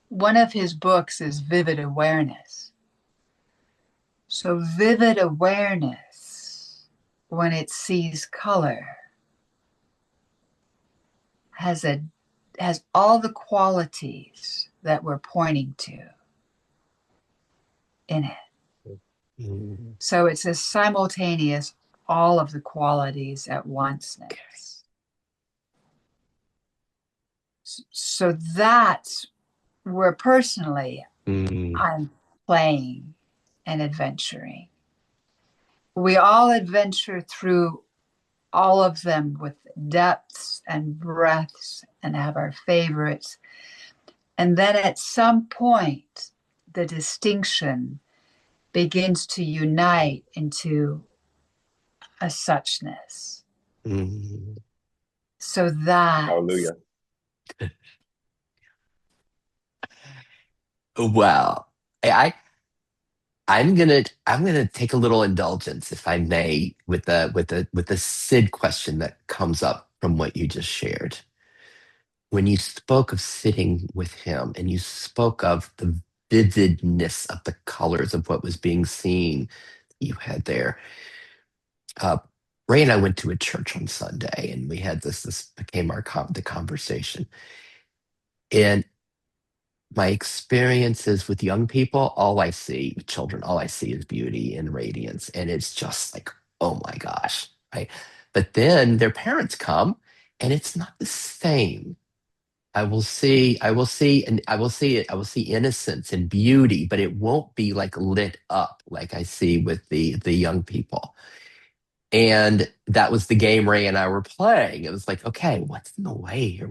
one of his books is Vivid Awareness. So vivid awareness, when it sees color, has all the qualities that we're pointing to in it. So it's a simultaneous, all of the qualities at once. So that's where personally I'm playing and adventuring. We all adventure through all of them with depths and breadths and have our favorites. And then at some point, the distinction begins to unite into a suchness. So that. Hallelujah. Well, I'm gonna take a little indulgence, if I may, with the Sid question that comes up from what you just shared. When you spoke of sitting with him and you spoke of the vividness of the colors of what was being seen you had there. Ray and I went to a church on Sunday and we had this became the conversation. And my experiences with young people, children, all I see is beauty and radiance. And it's just like, oh my gosh. Right. But then their parents come and it's not the same. I will see innocence and beauty, but it won't be like lit up like I see with the young people. And that was the game Ray and I were playing. It was like, okay, what's in the way here?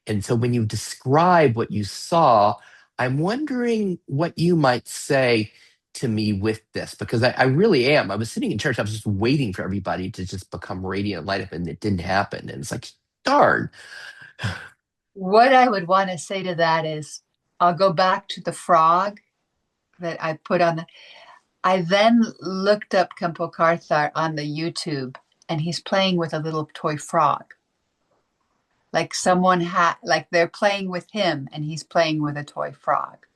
And so when you describe what you saw, I'm wondering what you might say to me with this, because I really am. I was sitting in church, I was just waiting for everybody to just become radiant light up, and it didn't happen. And it's like, darn. What I would want to say to that is, I'll go back to the frog that I put on the. I then looked up Kempo Karthar on the YouTube, and he's playing with a little toy frog. Like like they're playing with him, and he's playing with a toy frog.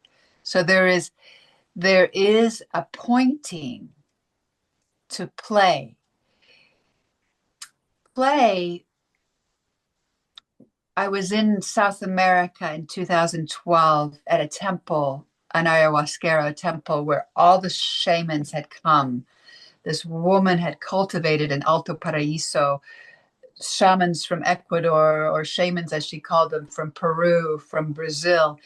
So there is a pointing to play. Play. I was in South America in 2012 at a temple, an ayahuasquero temple, where all the shamans had come. This woman had cultivated an Alto Paraíso, shamans from Ecuador, or shamans as she called them, from Peru, from Brazil.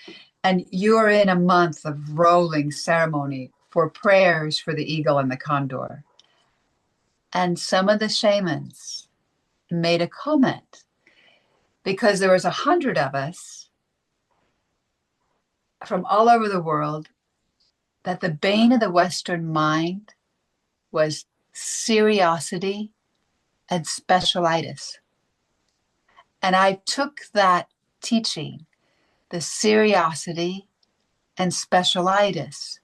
And you're in a month of rolling ceremony for prayers for the eagle and the condor. And some of the shamans made a comment, because there was 100 of us from all over the world, that the bane of the Western mind was seriosity and specialitis. And I took that teaching, the seriosity and specialitis,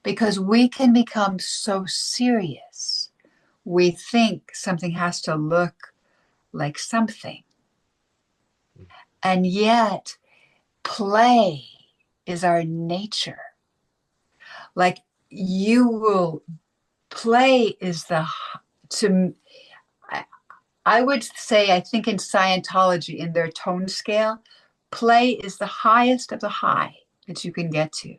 because we can become so serious. We think something has to look like something. And yet, play is our nature. Like you will play is to, I would say, I think in Scientology, in their tone scale, play is the highest of the high that you can get to.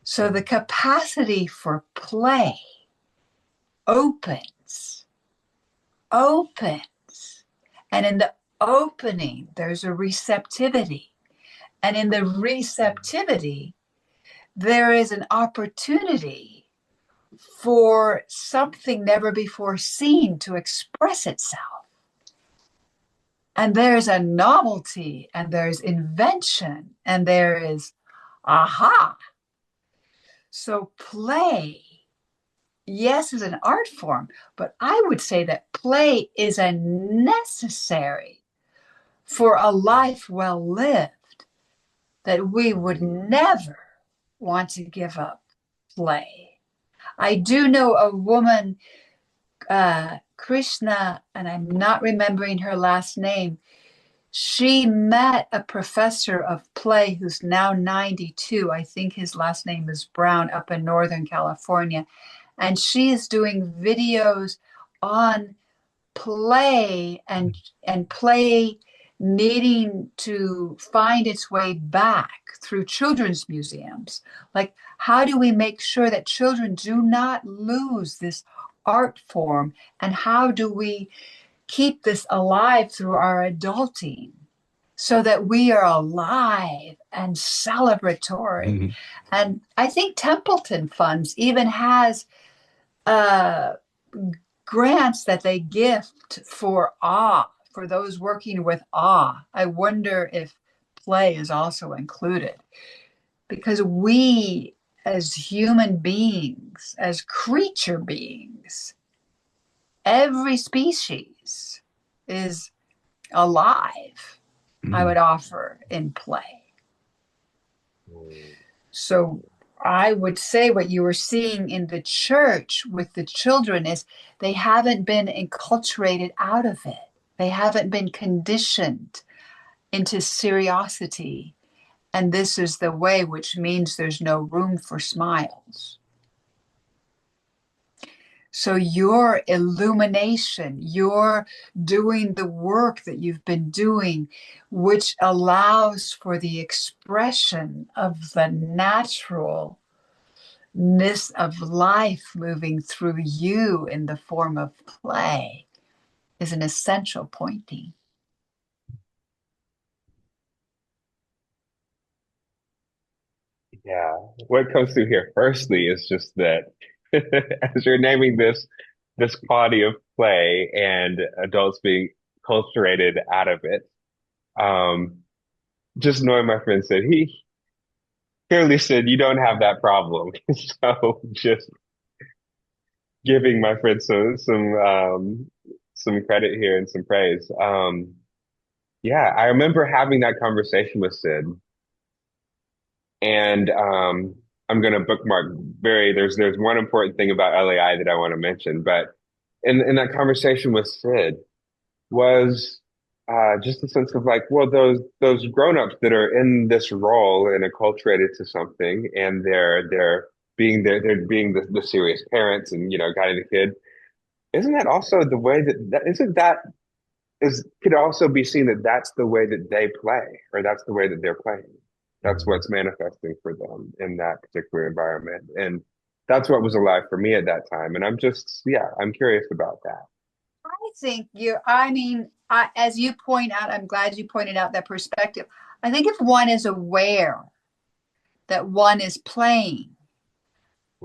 So the capacity for play opens, opens. And in the opening, there's a receptivity. And in the receptivity, there is an opportunity for something never before seen to express itself. And there's a novelty, and there's invention, and there is aha. So play, yes, is an art form, but I would say that play is a necessary for a life well lived, that we would never want to give up play. I do know a woman, Krishna, and I'm not remembering her last name. She met a professor of play who's now 92. I think his last name is Brown, up in Northern California. And she is doing videos on play and play needing to find its way back through children's museums. Like, how do we make sure that children do not lose this art form? And how do we keep this alive through our adulting so that we are alive and celebratory? Mm-hmm. And I think Templeton Funds even has uh, grants that they gift for awe, for those working with awe. I wonder if play is also included, because we as human beings, as creature beings, every species is alive, I would offer, in play. So I would say what you were seeing in the church with the children is they haven't been enculturated out of it. They haven't been conditioned into seriosity. And this is the way, which means there's no room for smiles. So your illumination, your doing the work that you've been doing, which allows for the expression of the naturalness of life moving through you in the form of play, is an essential pointing. Yeah. What comes through here firstly is just that as you're naming this quality of play and adults being culturated out of it, um, just knowing my friend said he clearly said you don't have that problem. So just giving my friend some credit here and some praise. Yeah, I remember having that conversation with Sid, and I'm gonna bookmark there's one important thing about LAI that I want to mention, but in that conversation with Sid was just a sense of like, well, those grown-ups that are in this role and acculturated to something, and they're being the serious parents and guiding the kid. Isn't that also the way that isn't that is could also be seen that that's the way that they play, or that's the way that they're playing. That's what's manifesting for them in that particular environment. And that's what was alive for me at that time. And I'm curious about that. I think I mean, as you point out, I'm glad you pointed out that perspective. I think if one is aware that one is playing,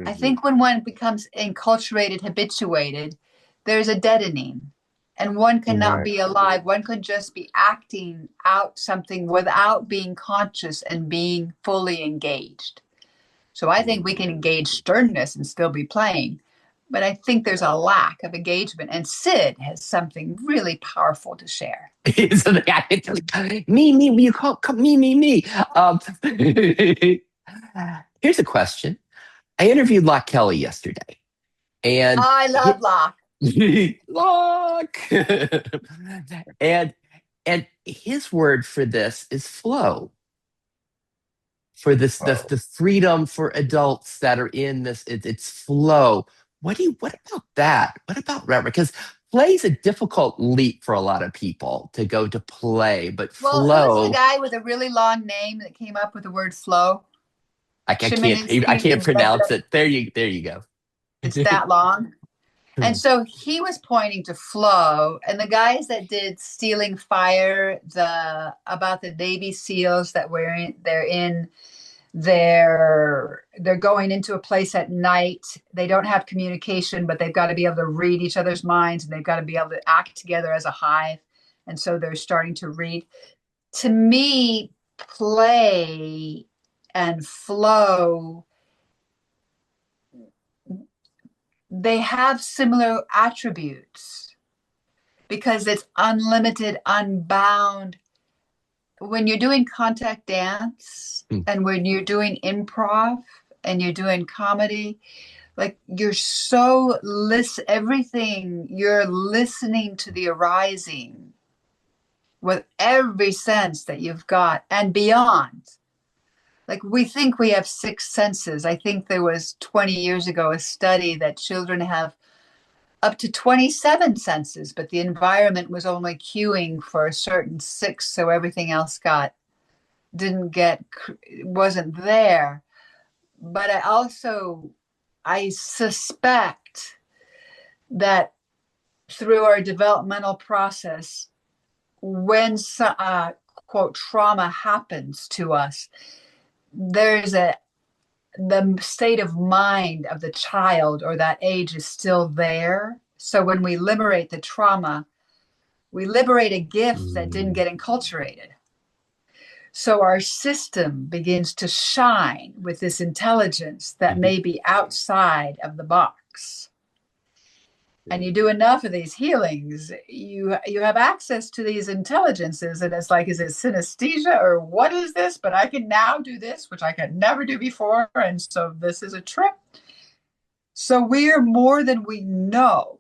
I Hmm. think when one becomes enculturated, habituated, there's a deadening, and one cannot Right. be alive. One could just be acting out something without being conscious and being fully engaged. So I think we can engage sternness and still be playing, but I think there's a lack of engagement. And Sid has something really powerful to share. So me, you call me. Um, here's a question. I interviewed Locke Kelly yesterday, and I love Locke. Locke, and his word for this is flow. For this, Oh, the freedom for adults that are in this, it's flow. What about that? What about that? Because play is a difficult leap for a lot of people to go to play, but Well, who's the flow, guy with a really long name that came up with the word flow? I Chimininsky can't invented pronounce it. it. There you go. It's that long. And so he was pointing to flow, and the guys that did Stealing Fire, the about the Navy SEALs that they're going into a place at night. They don't have communication, but they've got to be able to read each other's minds, and they've got to be able to act together as a hive. And so they're starting to read. To me, play and flow, they have similar attributes because it's unlimited, unbound. When you're doing contact dance and when you're doing improv and you're doing comedy, like you're so everything, you're listening to the arising with every sense that you've got and beyond. Like we think we have six senses. I think there was 20 years ago a study that children have up to 27 senses, but the environment was only cueing for a certain six, so everything else didn't get wasn't there. But I suspect that through our developmental process, when quote trauma happens to us, there's the state of mind of the child or that age is still there. So when we liberate the trauma, we liberate a gift that didn't Mm, get enculturated. So our system begins to shine with this intelligence that mhm, may be outside of the box. And you mm, do enough of these healings, you have access to these intelligences, and it's like, is it synesthesia or what is this? But I can now do this, which I could never do before, and so this is a trip. So we're more than we know.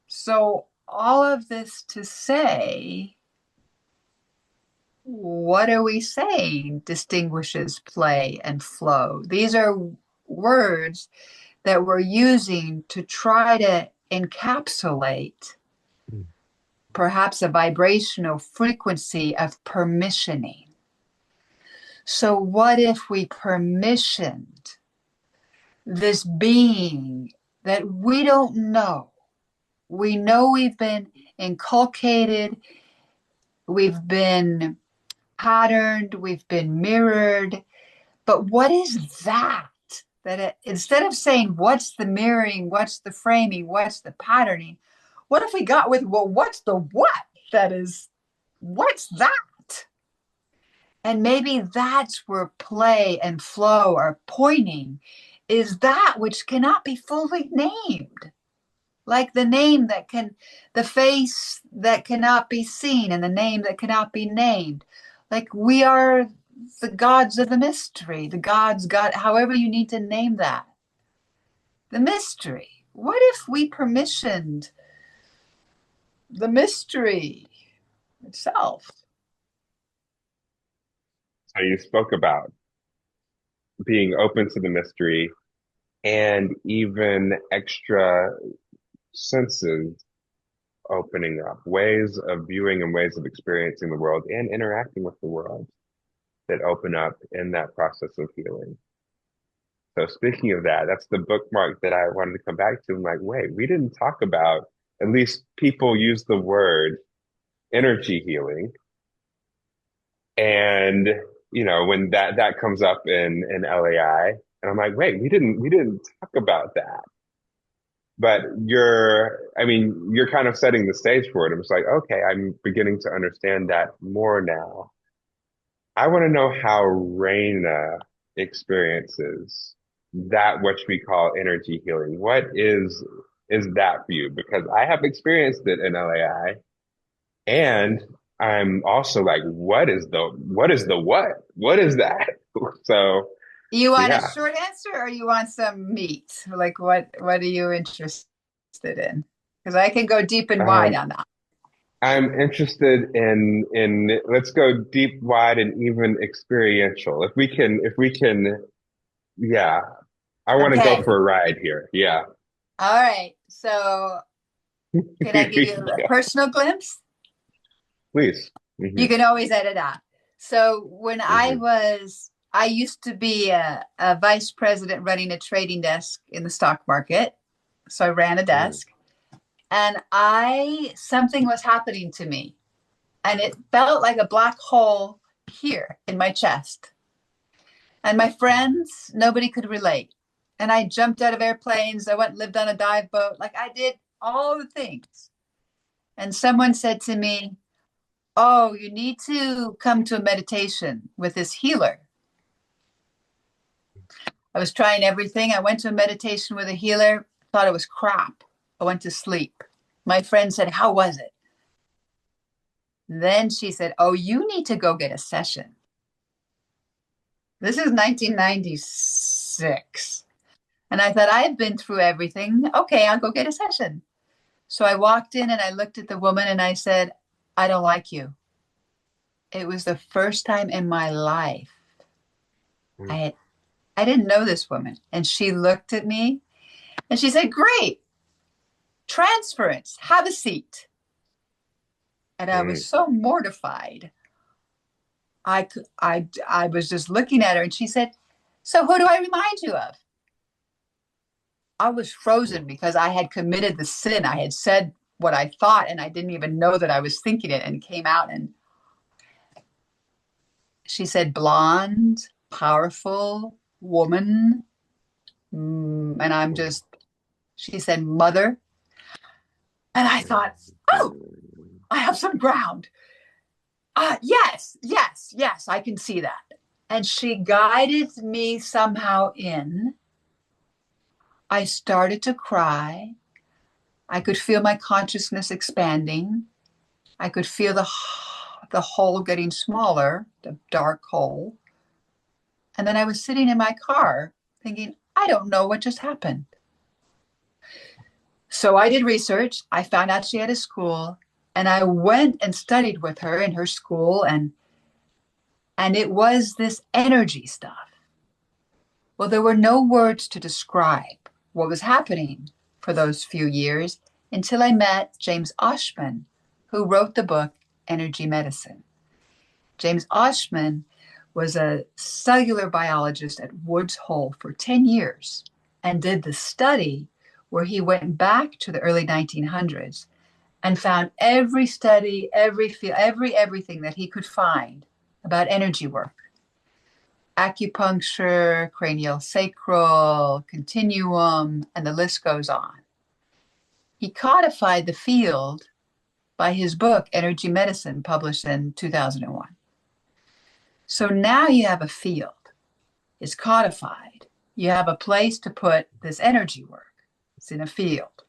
So all of this to say, what are we saying distinguishes play and flow? These are words that we're using to try to encapsulate mm, perhaps a vibrational frequency of permissioning. So, what if we permissioned this being that we don't know? We know we've been inculcated, we've been patterned, we've been mirrored, but what is that? Instead of saying, what's the mirroring, what's the framing, what's the patterning, what if we got with, well, what's the what? That is, what's that? And maybe that's where play and flow are pointing, is that which cannot be fully named. Like the face that cannot be seen and the name that cannot be named. Like we are the gods of the mystery, the gods, God, however you need to name that. The mystery. What if we permissioned the mystery itself? so you spoke about being open to the mystery and even extra senses opening up, ways of viewing and ways of experiencing the world and interacting with the world that open up in that process of healing. So speaking of that, that's the bookmark that I wanted to come back to. I'm like, wait, we didn't talk about, at least people use the word energy healing. And, when that comes up in LAI, and I'm like, wait, we didn't talk about that. But you're kind of setting the stage for it. I'm just like, okay, I'm beginning to understand that more now. I want to know how Raina experiences that which we call energy healing. What is that for you? Because I have experienced it in LAI, and I'm also like, what is the what? What is that? So You want a Yeah. short answer or you want some meat? Like what are you interested in? Because I can go deep and wide Um, on that. I'm interested in let's go deep, wide, and even experiential. If we can, yeah. I want to go Okay. for a ride here. Yeah. All right. So can I give you a Yeah. personal glimpse? Please. You Hmm. can always edit out. So when Hmm. I used to be a vice president running a trading desk in the stock market. So I ran a Hmm. desk and something was happening to me and it felt like a black hole here in my chest. And my friends, nobody could relate. And I jumped out of airplanes. I went and lived on a dive boat. Like I did all the things. And someone said to me, "Oh, you need to come to a meditation with this healer." I was trying everything. I went to a meditation with a healer, thought it was crap. I went to sleep. My friend said, "How was it?" Then she said, "Oh, you need to go get a session." This is 1996. And I thought, I've been through everything. Okay, I'll go get a session. So I walked in and I looked at the woman and I said, "I don't like you." It was the first time in my life I had I didn't know this woman. And she looked at me and she said, "Great, transference, have a seat." And I was Hmm. so mortified. I was just looking at her and she said, "So who do I remind you of?" I was frozen because I had committed the sin. I had said what I thought and I didn't even know that I was thinking it and it came out. And she said, "Blonde, powerful woman." And I'm just, she said, "Mother." And I thought, oh, I have some ground. Yes, yes, yes, I can see that. And she guided me somehow in. I started to cry. I could feel my consciousness expanding. I could feel the hole getting smaller, the dark hole. And then I was sitting in my car thinking, I don't know what just happened. So I did research. I found out she had a school and I went and studied with her in her school and it was this energy stuff. Well, there were no words to describe what was happening for those few years until I met James Oshman, who wrote the book Energy Medicine. James Oshman was a cellular biologist at Woods Hole for 10 years and did the study where he went back to the early 1900s and found every study, every field, everything that he could find about energy work. Acupuncture, cranial sacral, continuum, and the list goes on. He codified the field by his book, Energy Medicine, published in 2001. So now you have a field, it's codified. You have a place to put this energy work, it's in a field.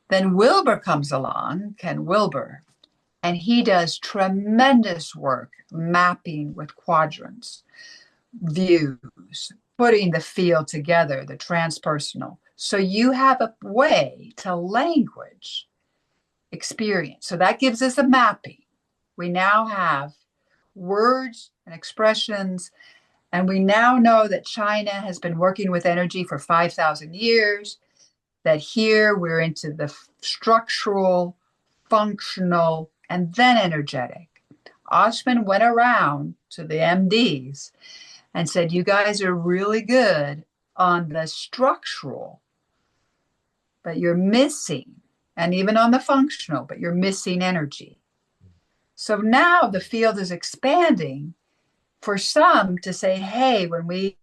Then Wilber comes along, Ken Wilber, and he does tremendous work mapping with quadrants, views, putting the field together, the transpersonal. So you have a way to language experience. So that gives us a mapping. We now have words and expressions, and we now know that China has been working with energy for 5,000 years, that here we're into the structural, functional, and then energetic. Oshman went around to the MDs and said, "You guys are really good on the structural, but you're missing, and even on the functional, but you're missing energy." So now the field is expanding for some to say, hey, when we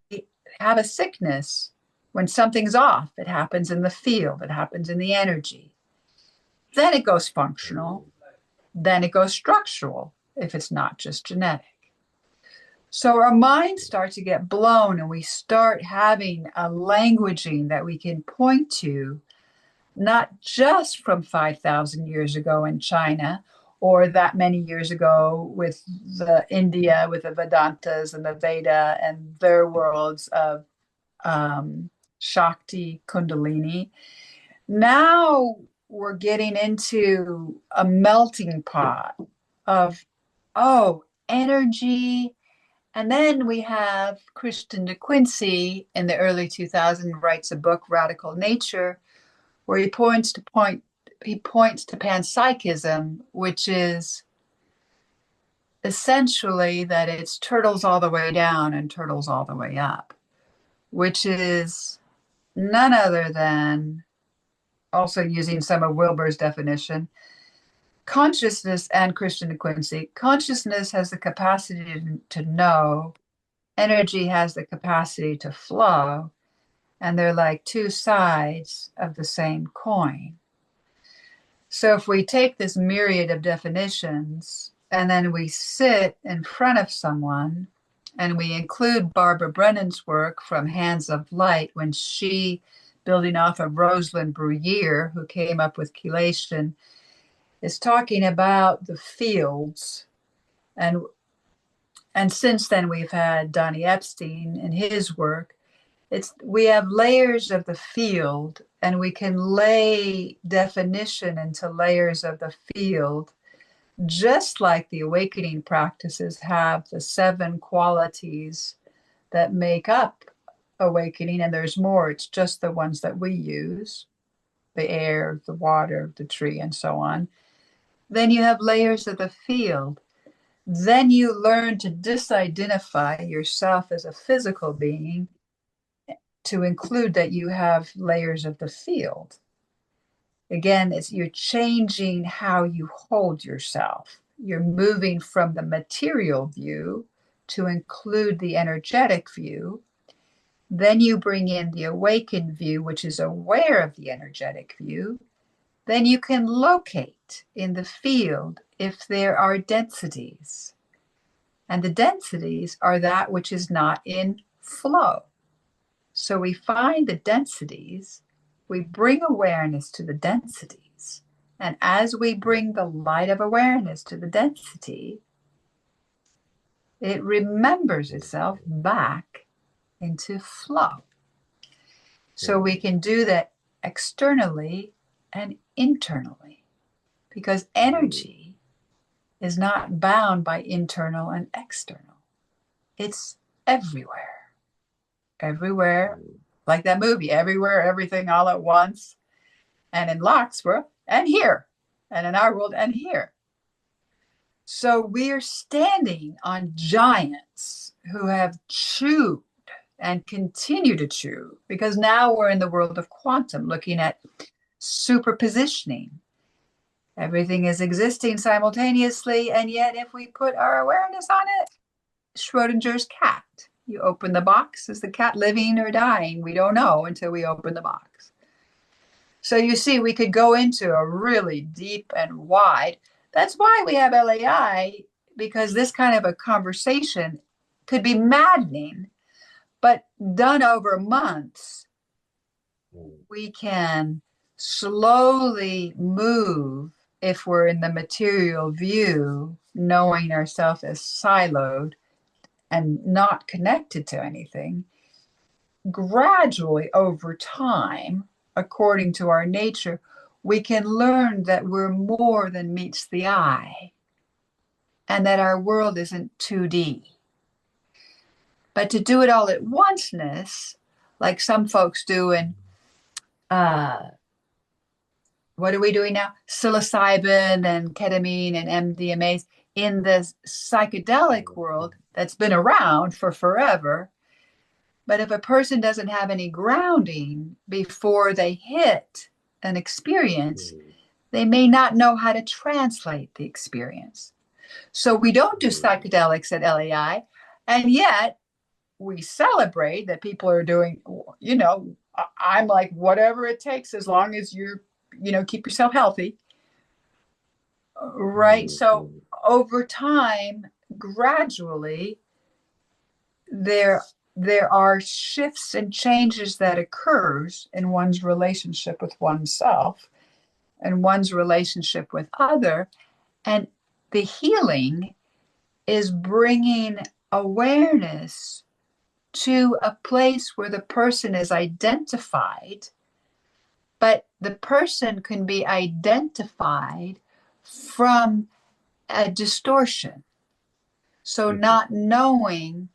have a sickness, when something's off, it happens in the field, it happens in the energy. Then it goes functional, then it goes structural if it's not just genetic. So our minds start to get blown and we start having a languaging that we can point to, not just from 5,000 years ago in China or that many years ago with the India, with the Vedantas and the Veda and their worlds of Shakti, Kundalini. Now we're getting into a melting pot of, oh, energy. And then we have Christian De Quincey in the early 2000s writes a book, Radical Nature, where he points to panpsychism, which is essentially that it's turtles all the way down and turtles all the way up, which is none other than, also using some of Wilber's definition, consciousness. And Christian De Quincey, consciousness has the capacity to know, energy has the capacity to flow, and they're like two sides of the same coin. So if we take this myriad of definitions and then we sit in front of someone and we include Barbara Brennan's work from Hands of Light, when she, building off of Rosalind Bruyere, who came up with chelation, is talking about the fields. And since then we've had Donnie Epstein and his work. We have layers of the field, and we can lay definition into layers of the field, just like the awakening practices have the 7 qualities that make up awakening. And there's more, it's just the ones that we use, the air, the water, the tree, and so on. Then you have layers of the field. Then you learn to disidentify yourself as a physical being, to include that you have layers of the field. Again, you're changing how you hold yourself. You're moving from the material view to include the energetic view. Then you bring in the awakened view, which is aware of the energetic view. Then you can locate in the field if there are densities. And the densities are that which is not in flow. So we find the densities, we bring awareness to the densities. And as we bring the light of awareness to the density, it remembers itself back into flow. So we can do that externally and internally, because energy is not bound by internal and external. It's everywhere. Everywhere, like that movie, Everywhere, Everything, All at Once, and in Locke's world, and here, and in our world, and here. So we're standing on giants who have chewed and continue to chew, because now we're in the world of quantum, looking at superpositioning. Everything is existing simultaneously, and yet if we put our awareness on it, Schrodinger's cat. You open the box, is the cat living or dying? We don't know until we open the box. So you see, we could go into a really deep and wide. That's why we have LAI, because this kind of a conversation could be maddening, but done over months, we can slowly move, if we're in the material view, knowing ourselves as siloed and not connected to anything, gradually over time, according to our nature, we can learn that we're more than meets the eye, and that our world isn't 2D. But to do it all at onceness, like some folks do in, what are we doing now? Psilocybin and ketamine and MDMAs, in the psychedelic world that's been around for forever. But if a person doesn't have any grounding before they hit an experience, they may not know how to translate the experience. So we don't do psychedelics at LAI, and yet we celebrate that people are doing, I'm like, whatever it takes, as long as you're, keep yourself healthy. Right. So over time, gradually, there are shifts and changes that occurs in one's relationship with oneself and one's relationship with other. And the healing is bringing awareness to a place where the person is identified, but the person can be identified from a distortion. So, Mhm. not knowing,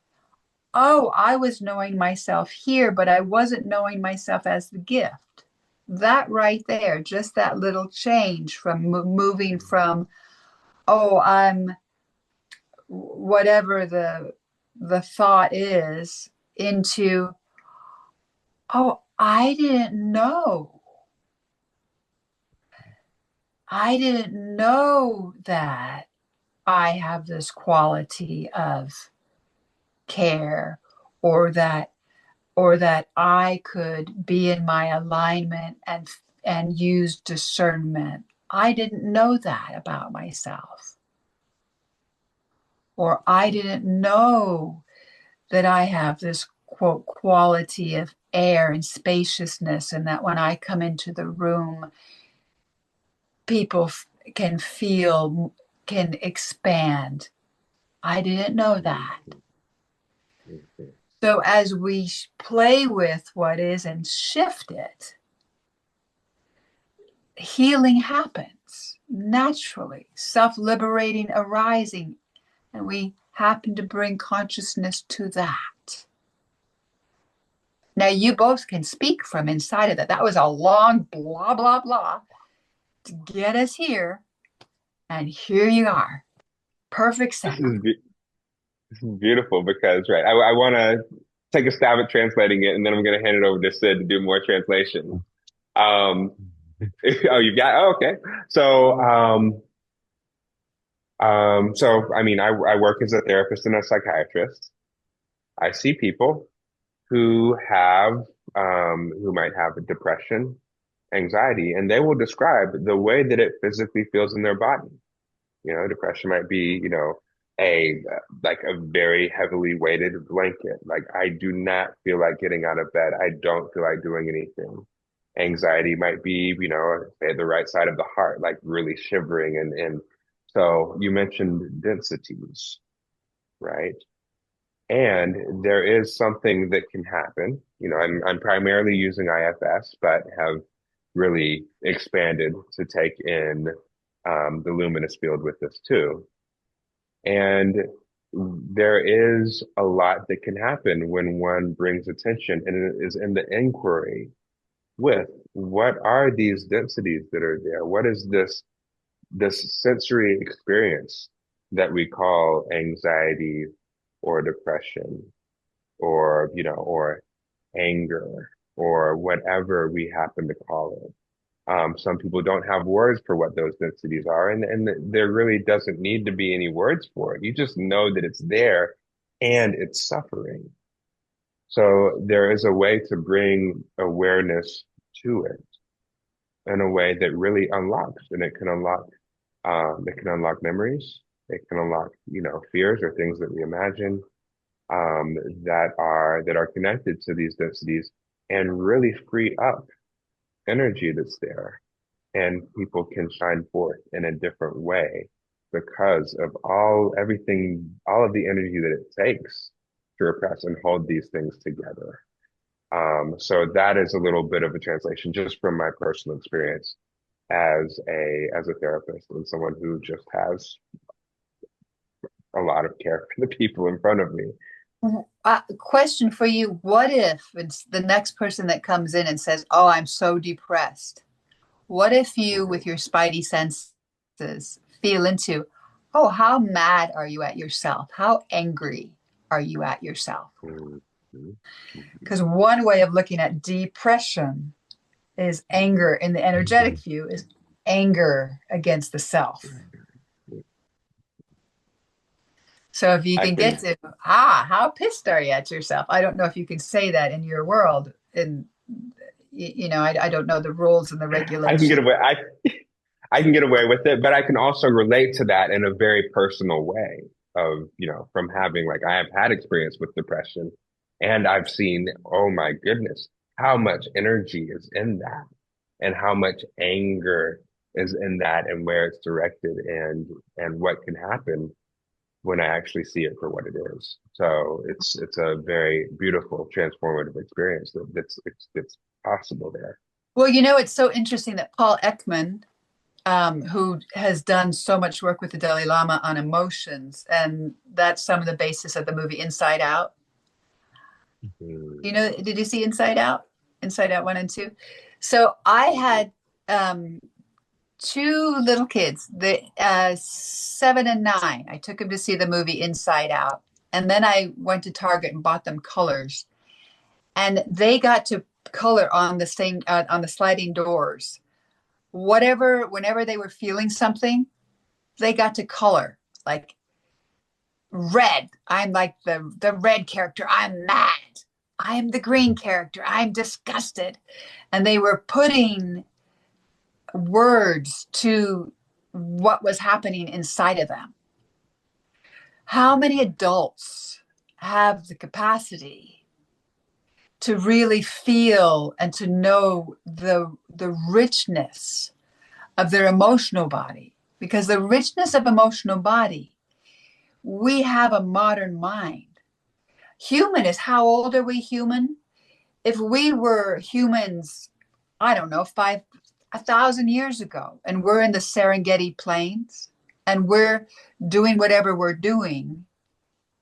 oh, I was knowing myself here, but I wasn't knowing myself as the gift. That right there, just that little change from moving from, oh, I'm whatever the thought is, into, oh, I didn't know. I didn't know that I have this quality of care, or that I could be in my alignment and use discernment. I didn't know that about myself. Or I didn't know that I have this quote quality of air and spaciousness, and that when I come into the room, people can feel, can expand. I didn't know that. Mhm. So as we play with what is and shift it, healing happens naturally, self-liberating arising, and we happen to bring consciousness to that. Now you both can speak from inside of that. That was a long blah blah blah to get us here, and here you are. Perfect This setup. is this is beautiful because, right, I want to take a stab at translating it, and then I'm going to hand it over to Sid to do more translation. Um, oh, you got, oh, okay. So, I mean, I work as a therapist and a psychiatrist. I see people who might have a depression, anxiety, and they will describe the way that it physically feels in their body. You know, depression might be, a like a very heavily weighted blanket. Like I do not feel like getting out of bed. I don't feel like doing anything. Anxiety might be, say the right side of the heart, like really shivering and so you mentioned densities, right? And there is something that can happen. I'm primarily using IFS, but have really expanded to take in the luminous field with this too. And there is a lot that can happen when one brings attention and it is in the inquiry with what are these densities that are there? What is this sensory experience that we call anxiety or depression or anger or whatever we happen to call it. Some people don't have words for what those densities are, and there really doesn't need to be any words for it. You just know that it's there and it's suffering. So there is a way to bring awareness to it in a way that really unlocks, and it can unlock memories. It can unlock, fears or things that we imagine, that are connected to these densities and really free up energy that's there, and people can shine forth in a different way because of all of the energy that it takes to repress and hold these things together. So that is a little bit of a translation just from my personal experience as a therapist and someone who just has a lot of care for the people in front of me. Question for you. What if it's the next person that comes in and says, oh, I'm so depressed? What if you, with your spidey senses, feel into, oh, how mad are you at yourself? How angry are you at yourself? Mhm, mhm, Because one way of looking at depression is anger, in the energetic view, is anger against the self. mhm. So if you I can get can to, how pissed are you at yourself? I don't know if you can say that in your world. And, I don't know the rules and the I can regulations. get away. I can get away with it, but I can also relate to that in a very personal way of, from having like I have had experience with depression and I've seen, oh my goodness, how much energy is in that and how much anger is in that and where it's directed and what can happen when I actually see it for what it is. So it's a very beautiful transformative experience that's possible there. Well, you know, it's so interesting that Paul Ekman, who has done so much work with the Dalai Lama on emotions, and that's some of the basis of the movie Inside Out. You know, did you see Inside Out? Inside Out 1 and 2. So I had two little kids, the 7 and 9. I took them to see the movie Inside Out, and then I went to Target and bought them colors, and they got to color on the sliding doors. Whenever they were feeling something, they got to color like red. I'm like the red character. I'm mad. I am the green character. I'm disgusted. And they were putting words to what was happening inside of them. How many adults have the capacity to really feel and to know the richness of their emotional body? Because the richness of emotional body, we have a modern mind. Human is, how old are we human? If we were humans, I don't know, 1,000 years ago, and we're in the Serengeti plains and we're doing whatever we're doing,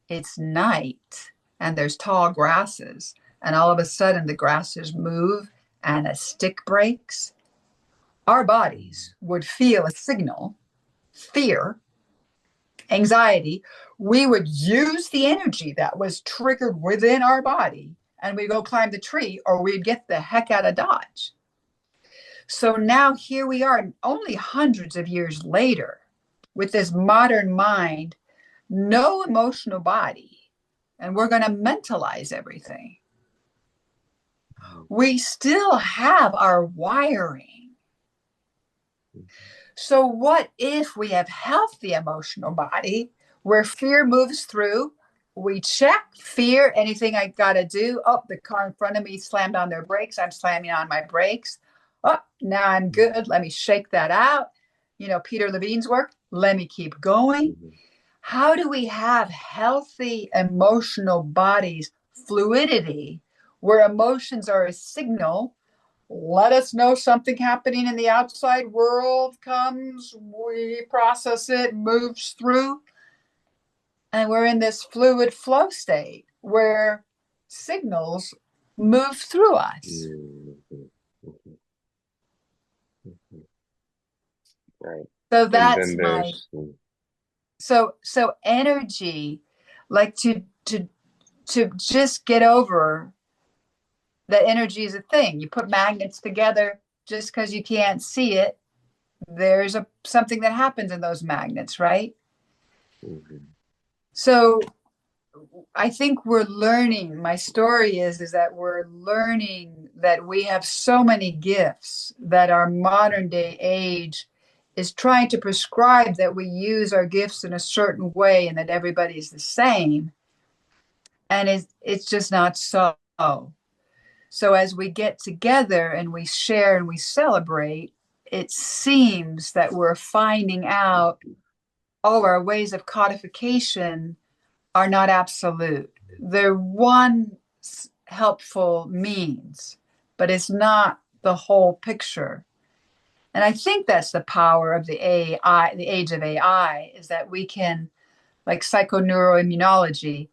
it's night and there's tall grasses, and all of a sudden the grasses move and a stick breaks, our bodies would feel a signal, fear, anxiety. We would use the energy that was triggered within our body and we'd go climb the tree, or we'd get the heck out of Dodge. So now here we are, only hundreds of years later, with this modern mind, no emotional body, and we're going to mentalize everything. We still have our wiring. So what if we have healthy emotional body where fear moves through? We check fear, anything I got to do. Oh, the car in front of me slammed on their brakes. I'm slamming on my brakes. Oh, now I'm good. Let me shake that out. You know, Peter Levine's work. Let me keep going. How do we have healthy emotional bodies, fluidity, where emotions are a signal? Let us know something happening in the outside world comes, we process it, moves through, and we're in this fluid flow state where signals move through us. Right. So And that's then my there's so energy, like to just get over that energy is a thing. You put magnets together, just because you can't see it, there's something that happens in those magnets, right? So I think we're learning. My story is that we're learning that we have so many gifts that our modern day age is trying to prescribe that we use our gifts in a certain way and that everybody's the same. And it's just not so. So as we get together and we share and we celebrate, it seems that we're finding out, oh, our ways of codification are not absolute. They're one helpful means, but it's not the whole picture. And I think that's the power of the AI, the age of AI, is that we can, like psychoneuroimmunology,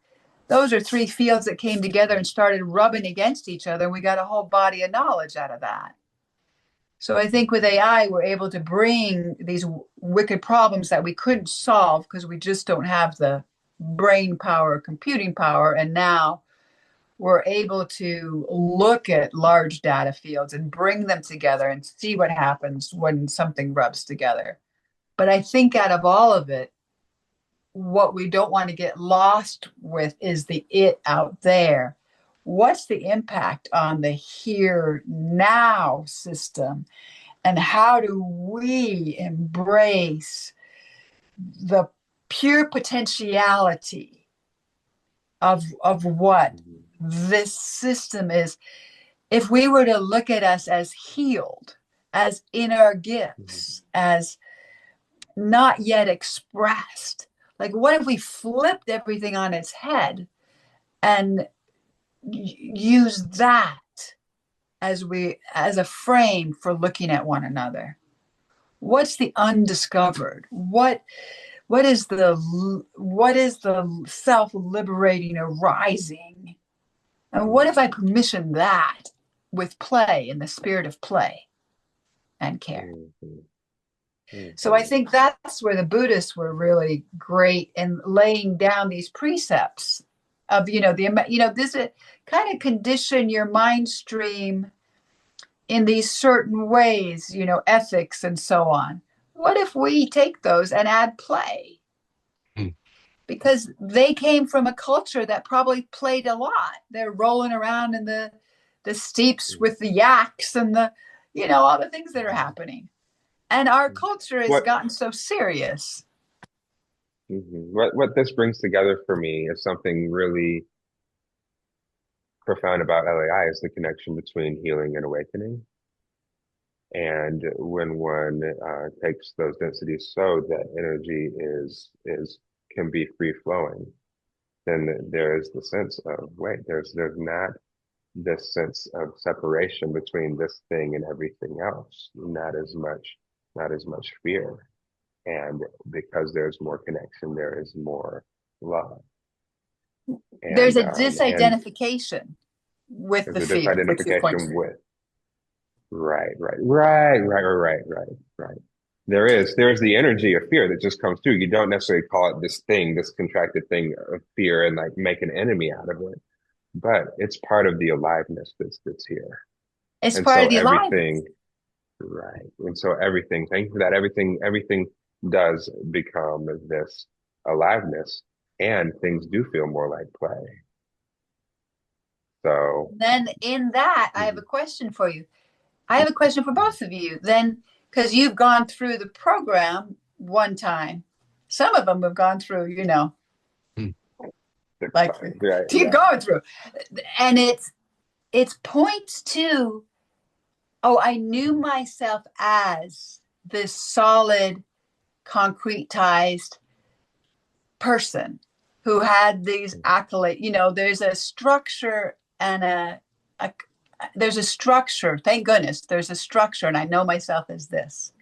those are three fields that came together and started rubbing against each other. And we got a whole body of knowledge out of that. So I think with AI, we're able to bring these wicked problems that we couldn't solve because we just don't have the brain power, computing power. And now we're able to look at large data fields and bring them together and see what happens when something rubs together. But I think out of all of it, what we don't want to get lost with is the it out there. What's the impact on the here now system? And how do we embrace the pure potentiality of what this system is? If we were to look at us as healed as inner Mhm. gifts, as not yet expressed. Like, what if we flipped everything on its head and use that as a frame for looking at one another? What's the undiscovered? What is the self-liberating arising? And what if I permission that with play, in the spirit of play and care? Mhm. So I Mhm. think that's where the Buddhists were really great in laying down these precepts of, this kind of condition your mind stream in these certain ways, ethics and so on. What if we take those and add play? Mm. Because they came from a culture that probably played a lot. They're rolling around in the steeps with the yaks and all the things that are happening. And our Mhm. culture has What gotten so serious. what this brings together for me is something really profound about LAI is the connection between healing and awakening. And when one takes those densities so that energy is can be free flowing, then there is the sense of wait, there's not this sense of separation between this thing and everything else, not as much fear. And because there's more connection, there is more love. There's a And disidentification with there's the a fear, which you point disidentification to. with right. There's the energy of fear that just comes through. You don't necessarily call it this thing, this contracted thing of fear and like make an enemy out of it, but it's part of the aliveness that's here. It's And part so of the aliveness. everything, right. And so everything, thank you for that. Everything does become this aliveness and things do feel more like play. So, Then in that, I have a mhm, question for you. I have a question for both of you. Then, because you've gone through the program one time, some of them have gone through, Mm. six like times, right? keep going through, and it's points to, oh, I knew myself as this solid, concretized person who had these accolades. There's a structure and a there's a structure. Thank goodness there's a structure, and I know myself as this.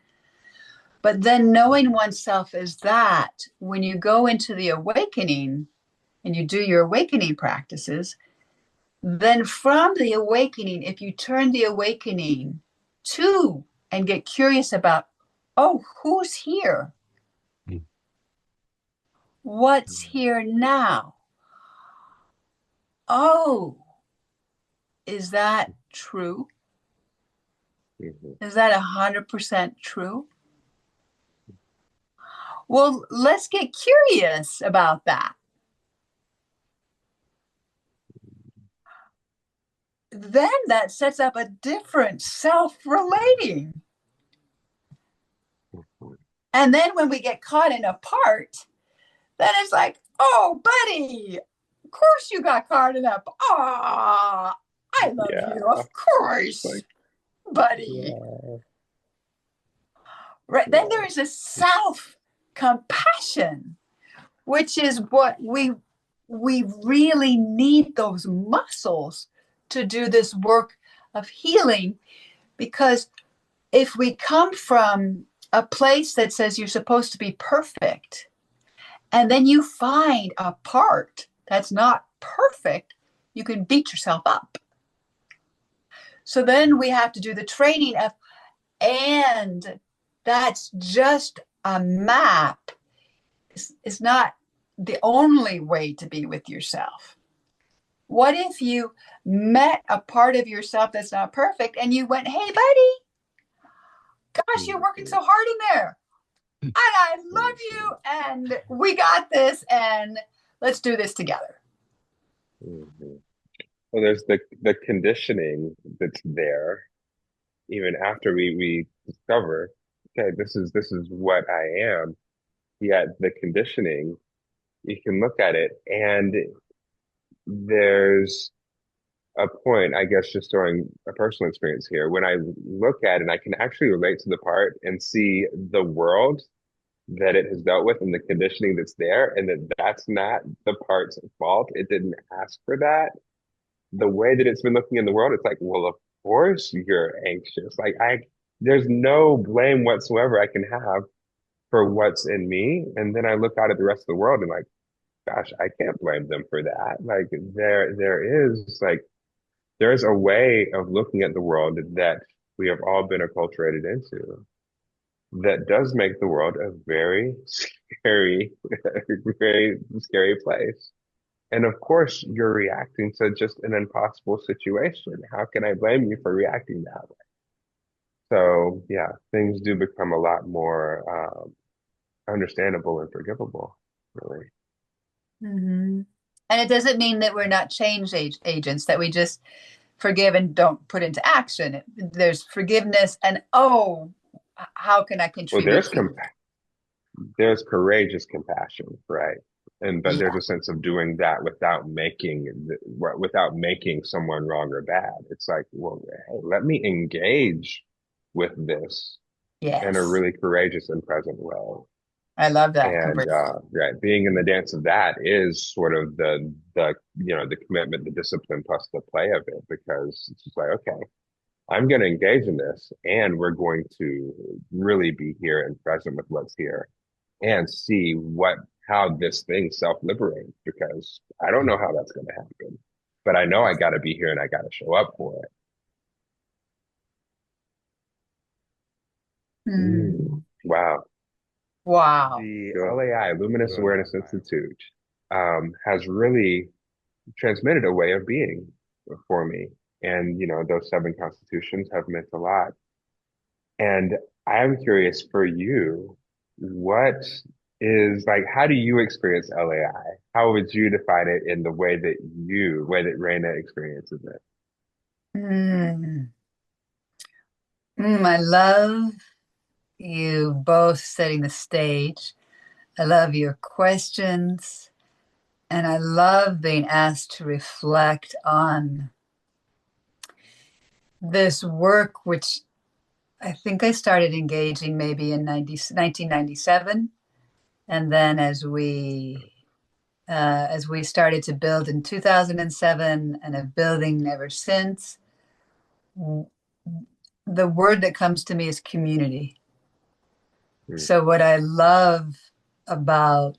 But then knowing oneself as that, when you go into the awakening and you do your awakening practices, then from the awakening, if you turn the awakening to and get curious about, oh, who's here? Mm. What's here now? Oh, is that true? Mhm. Is that 100% true? Well, let's get curious about that. Then that sets up a different self relating. And then when we get caught in a part, then it's like, oh, buddy, of course you got caught in a, ah, I love you, Yeah. of course, Like, buddy. yeah. Right? Then there Yeah. is a self compassion, which is what we really need, those muscles to do this work of healing. Because if we come from a place that says you're supposed to be perfect, and then you find a part that's not perfect, you can beat yourself up. So then we have to do the training of, and that's just a map. It's not the only way to be with yourself. What if you met a part of yourself that's not perfect and you went, hey, buddy, gosh, you're working Mhm. so hard in there. And I love you. Mhm. And we got this. And let's do this together. Mhm. Well, there's the conditioning that's there even after we discover, okay, this is what I am. Yet the conditioning, you can look at it and there's a point, I guess, just throwing a personal experience here. When I look at it, and I can actually relate to the part and see the world that it has dealt with and the conditioning that's there, and that that's not the part's fault. It didn't ask for that. The way that it's been looking in the world, it's like, well, of course you're anxious. There's no blame whatsoever I can have for what's in me. And then I look out at the rest of the world and like, gosh, I can't blame them for that. Like there's a way of looking at the world that we have all been acculturated into that does make the world a very scary, very scary place. And of course, you're reacting to just an impossible situation. How can I blame you for reacting that way? So yeah, things do become a lot more understandable and forgivable, really. Mm-hmm. And it doesn't mean that we're not change agents, that we just forgive and don't put into action. There's forgiveness and, oh, how can I Well, contribute to? there's courageous compassion, right? And but there's Yeah. a sense of doing that without making someone wrong or bad. It's like, well, hey, let me engage with this in a Yes. really courageous and present way. I love that And conversation. right, being in the dance of that is sort of the commitment, the discipline plus the play of it, because it's just like, okay, I'm going to engage in this, and we're going to really be here and present with what's here, and see how this thing self-liberates, because I don't know how that's going to happen, but I know I got to be here and I got to show up for it. Hmm. Wow. Wow. The LAI, Luminous Awareness Institute, has really transmitted a way of being for me. And, those seven constitutions have meant a lot. And I'm curious for you, what how do you experience LAI? How would you define it in the way that Raina experiences it? Mm. I love you both setting the stage. I love your questions. And I love being asked to reflect on this work, which I think I started engaging maybe in 1997. And then as we started to build in 2007 and have building ever since, the word that comes to me is community. Mm, So what I love about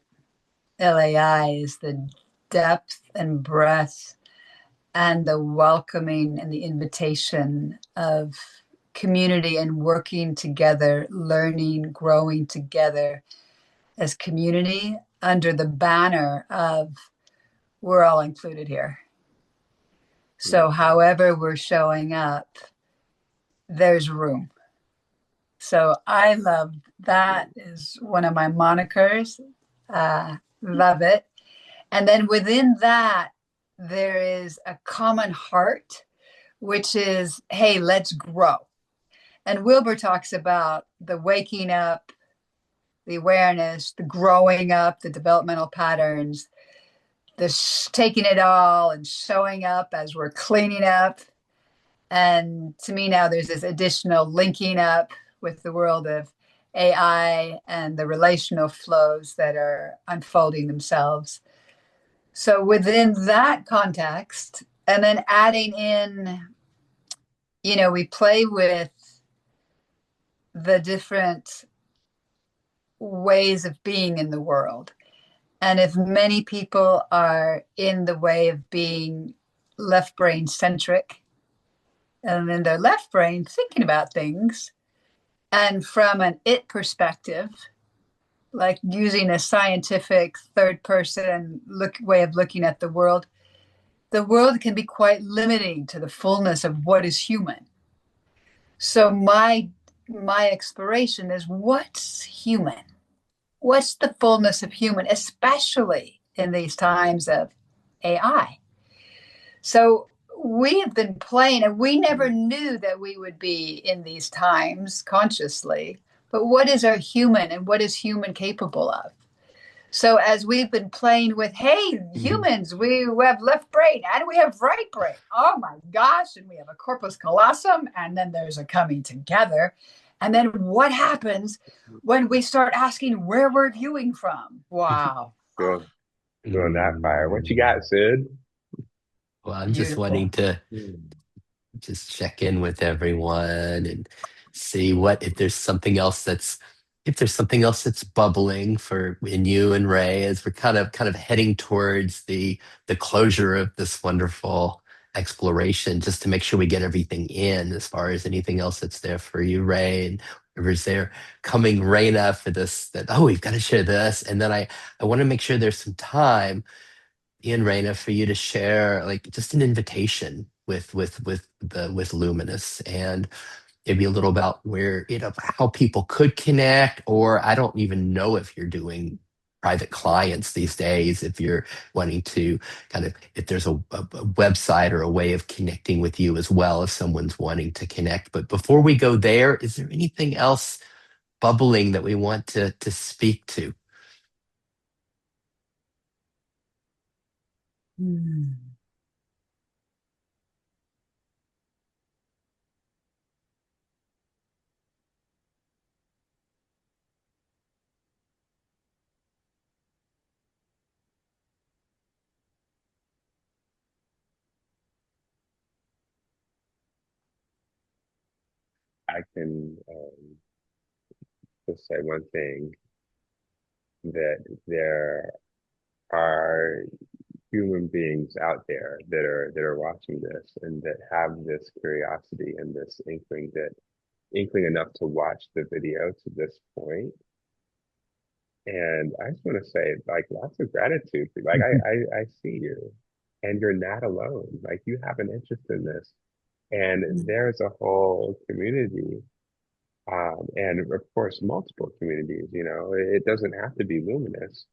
LAI is the depth and breadth and the welcoming and the invitation of community and working together, learning, growing together as community under the banner of we're all included here. mm, So, however, we're showing up, there's room. So, I love that, is one of my monikers. Love it. And then within that, there is a common heart, which is, hey, let's grow. And Wilbur talks about the waking up, the awareness, the growing up, the developmental patterns, taking it all and showing up as we're cleaning up. And to me now, there's this additional linking up with the world of AI and the relational flows that are unfolding themselves. So within that context, and then adding in, we play with the different ways of being in the world. And if many people are in the way of being left brain centric, and in their left brain thinking about things, and from an it perspective, like using a scientific third person way of looking at the world can be quite limiting to the fullness of what is human. So my exploration is what's human? What's the fullness of human, especially in these times of AI? So we have been playing, and we never mm, knew that we would be in these times consciously. But what is our human and what is human capable of? So as we've been playing with, hey, Mhm. humans, we have left brain and we have right brain. Oh my gosh. And we have a corpus callosum, and then there's a coming together. And then what happens when we start asking where we're viewing from? Wow. Feeling, feeling that fire. What you got, Mm. Sid? Well, I'm just wanting Beautiful. to Mm. just check in with everyone and see what if there's something else that's bubbling for in you and Ray as we're kind of heading towards the closure of this wonderful exploration, just to make sure we get everything in as far as anything else that's there for you, Ray, and whoever's there coming Raina for this, that oh, we've got to share this. And then I want to make sure there's some time, Ian, Raina, for you to share like just an invitation with Luminous, and maybe a little about where, how people could connect. Or I don't even know if you're doing private clients these days, if you're wanting to kind of, if there's a website or a way of connecting with you as well, if someone's wanting to connect. But before we go there, is there anything else bubbling that we want to speak to? Hmm. I can just say one thing, that there are human beings out there that are watching this and that have this curiosity and this inkling enough to watch the video to this point. And I just want to say, like, lots of gratitude. Like, I see you, and you're not alone. Like, you have an interest in this, and there's a whole community, and of course, multiple communities. You know, it doesn't have to be luminous,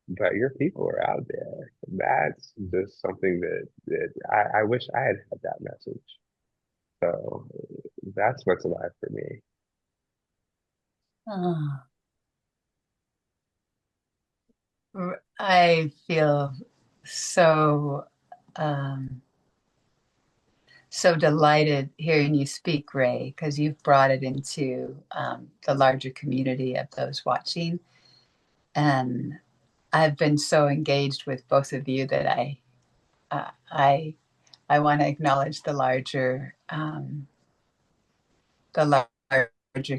but your people are out there. That's just something that I wish I had that message. So that's what's alive for me. Ah, I feel so um, so delighted hearing you speak, Ray, because you've brought it into the larger community of those watching. And I've been so engaged with both of you that uh, I I want to acknowledge the larger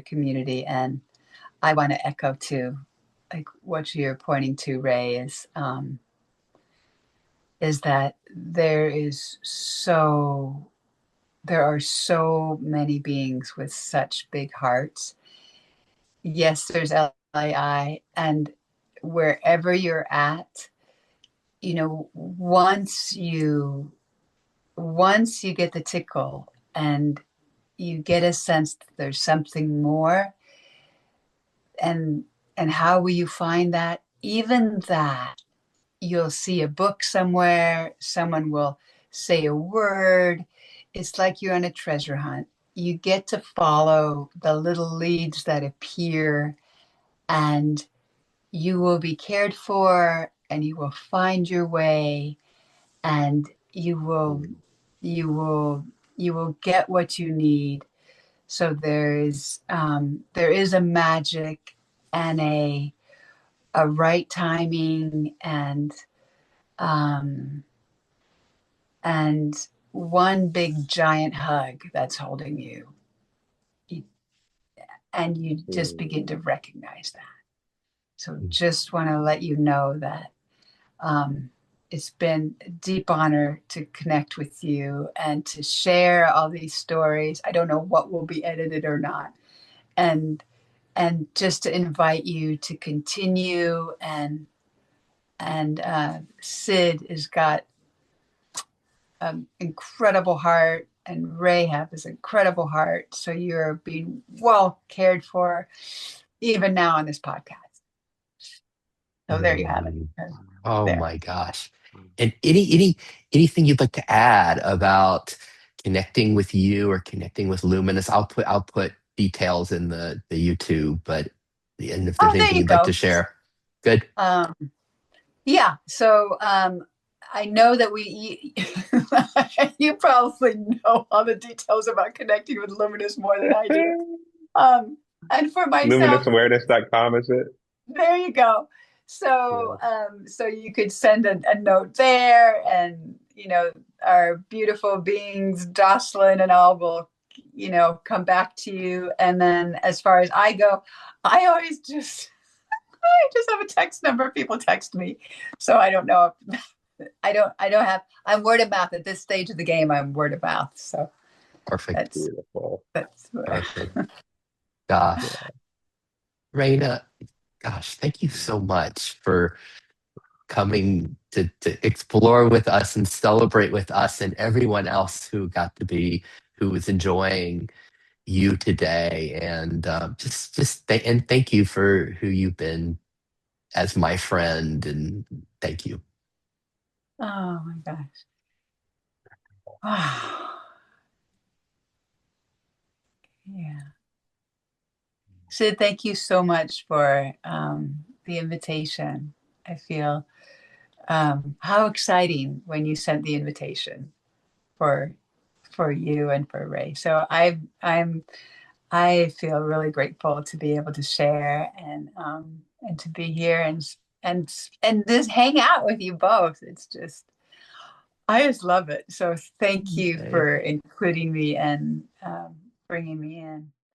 community, and I want to echo too, like what you're pointing to, Ray, is that there are so many beings with such big hearts. Yes, there's LAI, and wherever you're at, once you get the tickle and you get a sense that there's something more, and how will you find that? Even that, you'll see a book somewhere, someone will say a word. It's like you're on a treasure hunt. You get to follow the little leads that appear, and you will be cared for, and you will find your way, and you will you will get what you need. So there is a magic and a right timing, um, and one big giant hug that's holding you. And you just begin Mm. to recognize that. So just want to let you know that um, it's been a deep honor to connect with you and to share all these stories. I don't know what will be edited or not. And just to invite you to continue, and Sid has got an incredible heart, and Ray have this incredible heart. So you're being well cared for, even now on this podcast. So there you have it. Mm. Oh There. my gosh. And anything you'd like to add about connecting with you or connecting with Luminous? I'll put details in the YouTube, but and if there's Oh, there anything you you'd like to go. share. Good. Yeah. So I know that you probably know all the details about connecting with Luminous more than I do. And for myself, LuminousAwareness.com, is it? there you go. Yeah. So you could send a note there, and our beautiful beings, Jocelyn and all, will come back to you. And then as far as I go, I always just I just have a text number. People text me, so I don't know. I don't have. I'm word of mouth at this stage of the game. I'm word of mouth. So Perfect. that's Beautiful. that's. Perfect. Gosh. Yeah. Raina, gosh, thank you so much for coming to explore with us and celebrate with us and everyone else who was enjoying you today. And and thank you for who you've been as my friend. And thank you. Oh my gosh. Oh, yeah. Sid, thank you so much for the invitation. I feel how exciting when you sent the invitation for you and for Ray. So I feel really grateful to be able to share and to be here and just hang out with you both. It's just I just love it. So thank you Okay. for including me and bringing me in.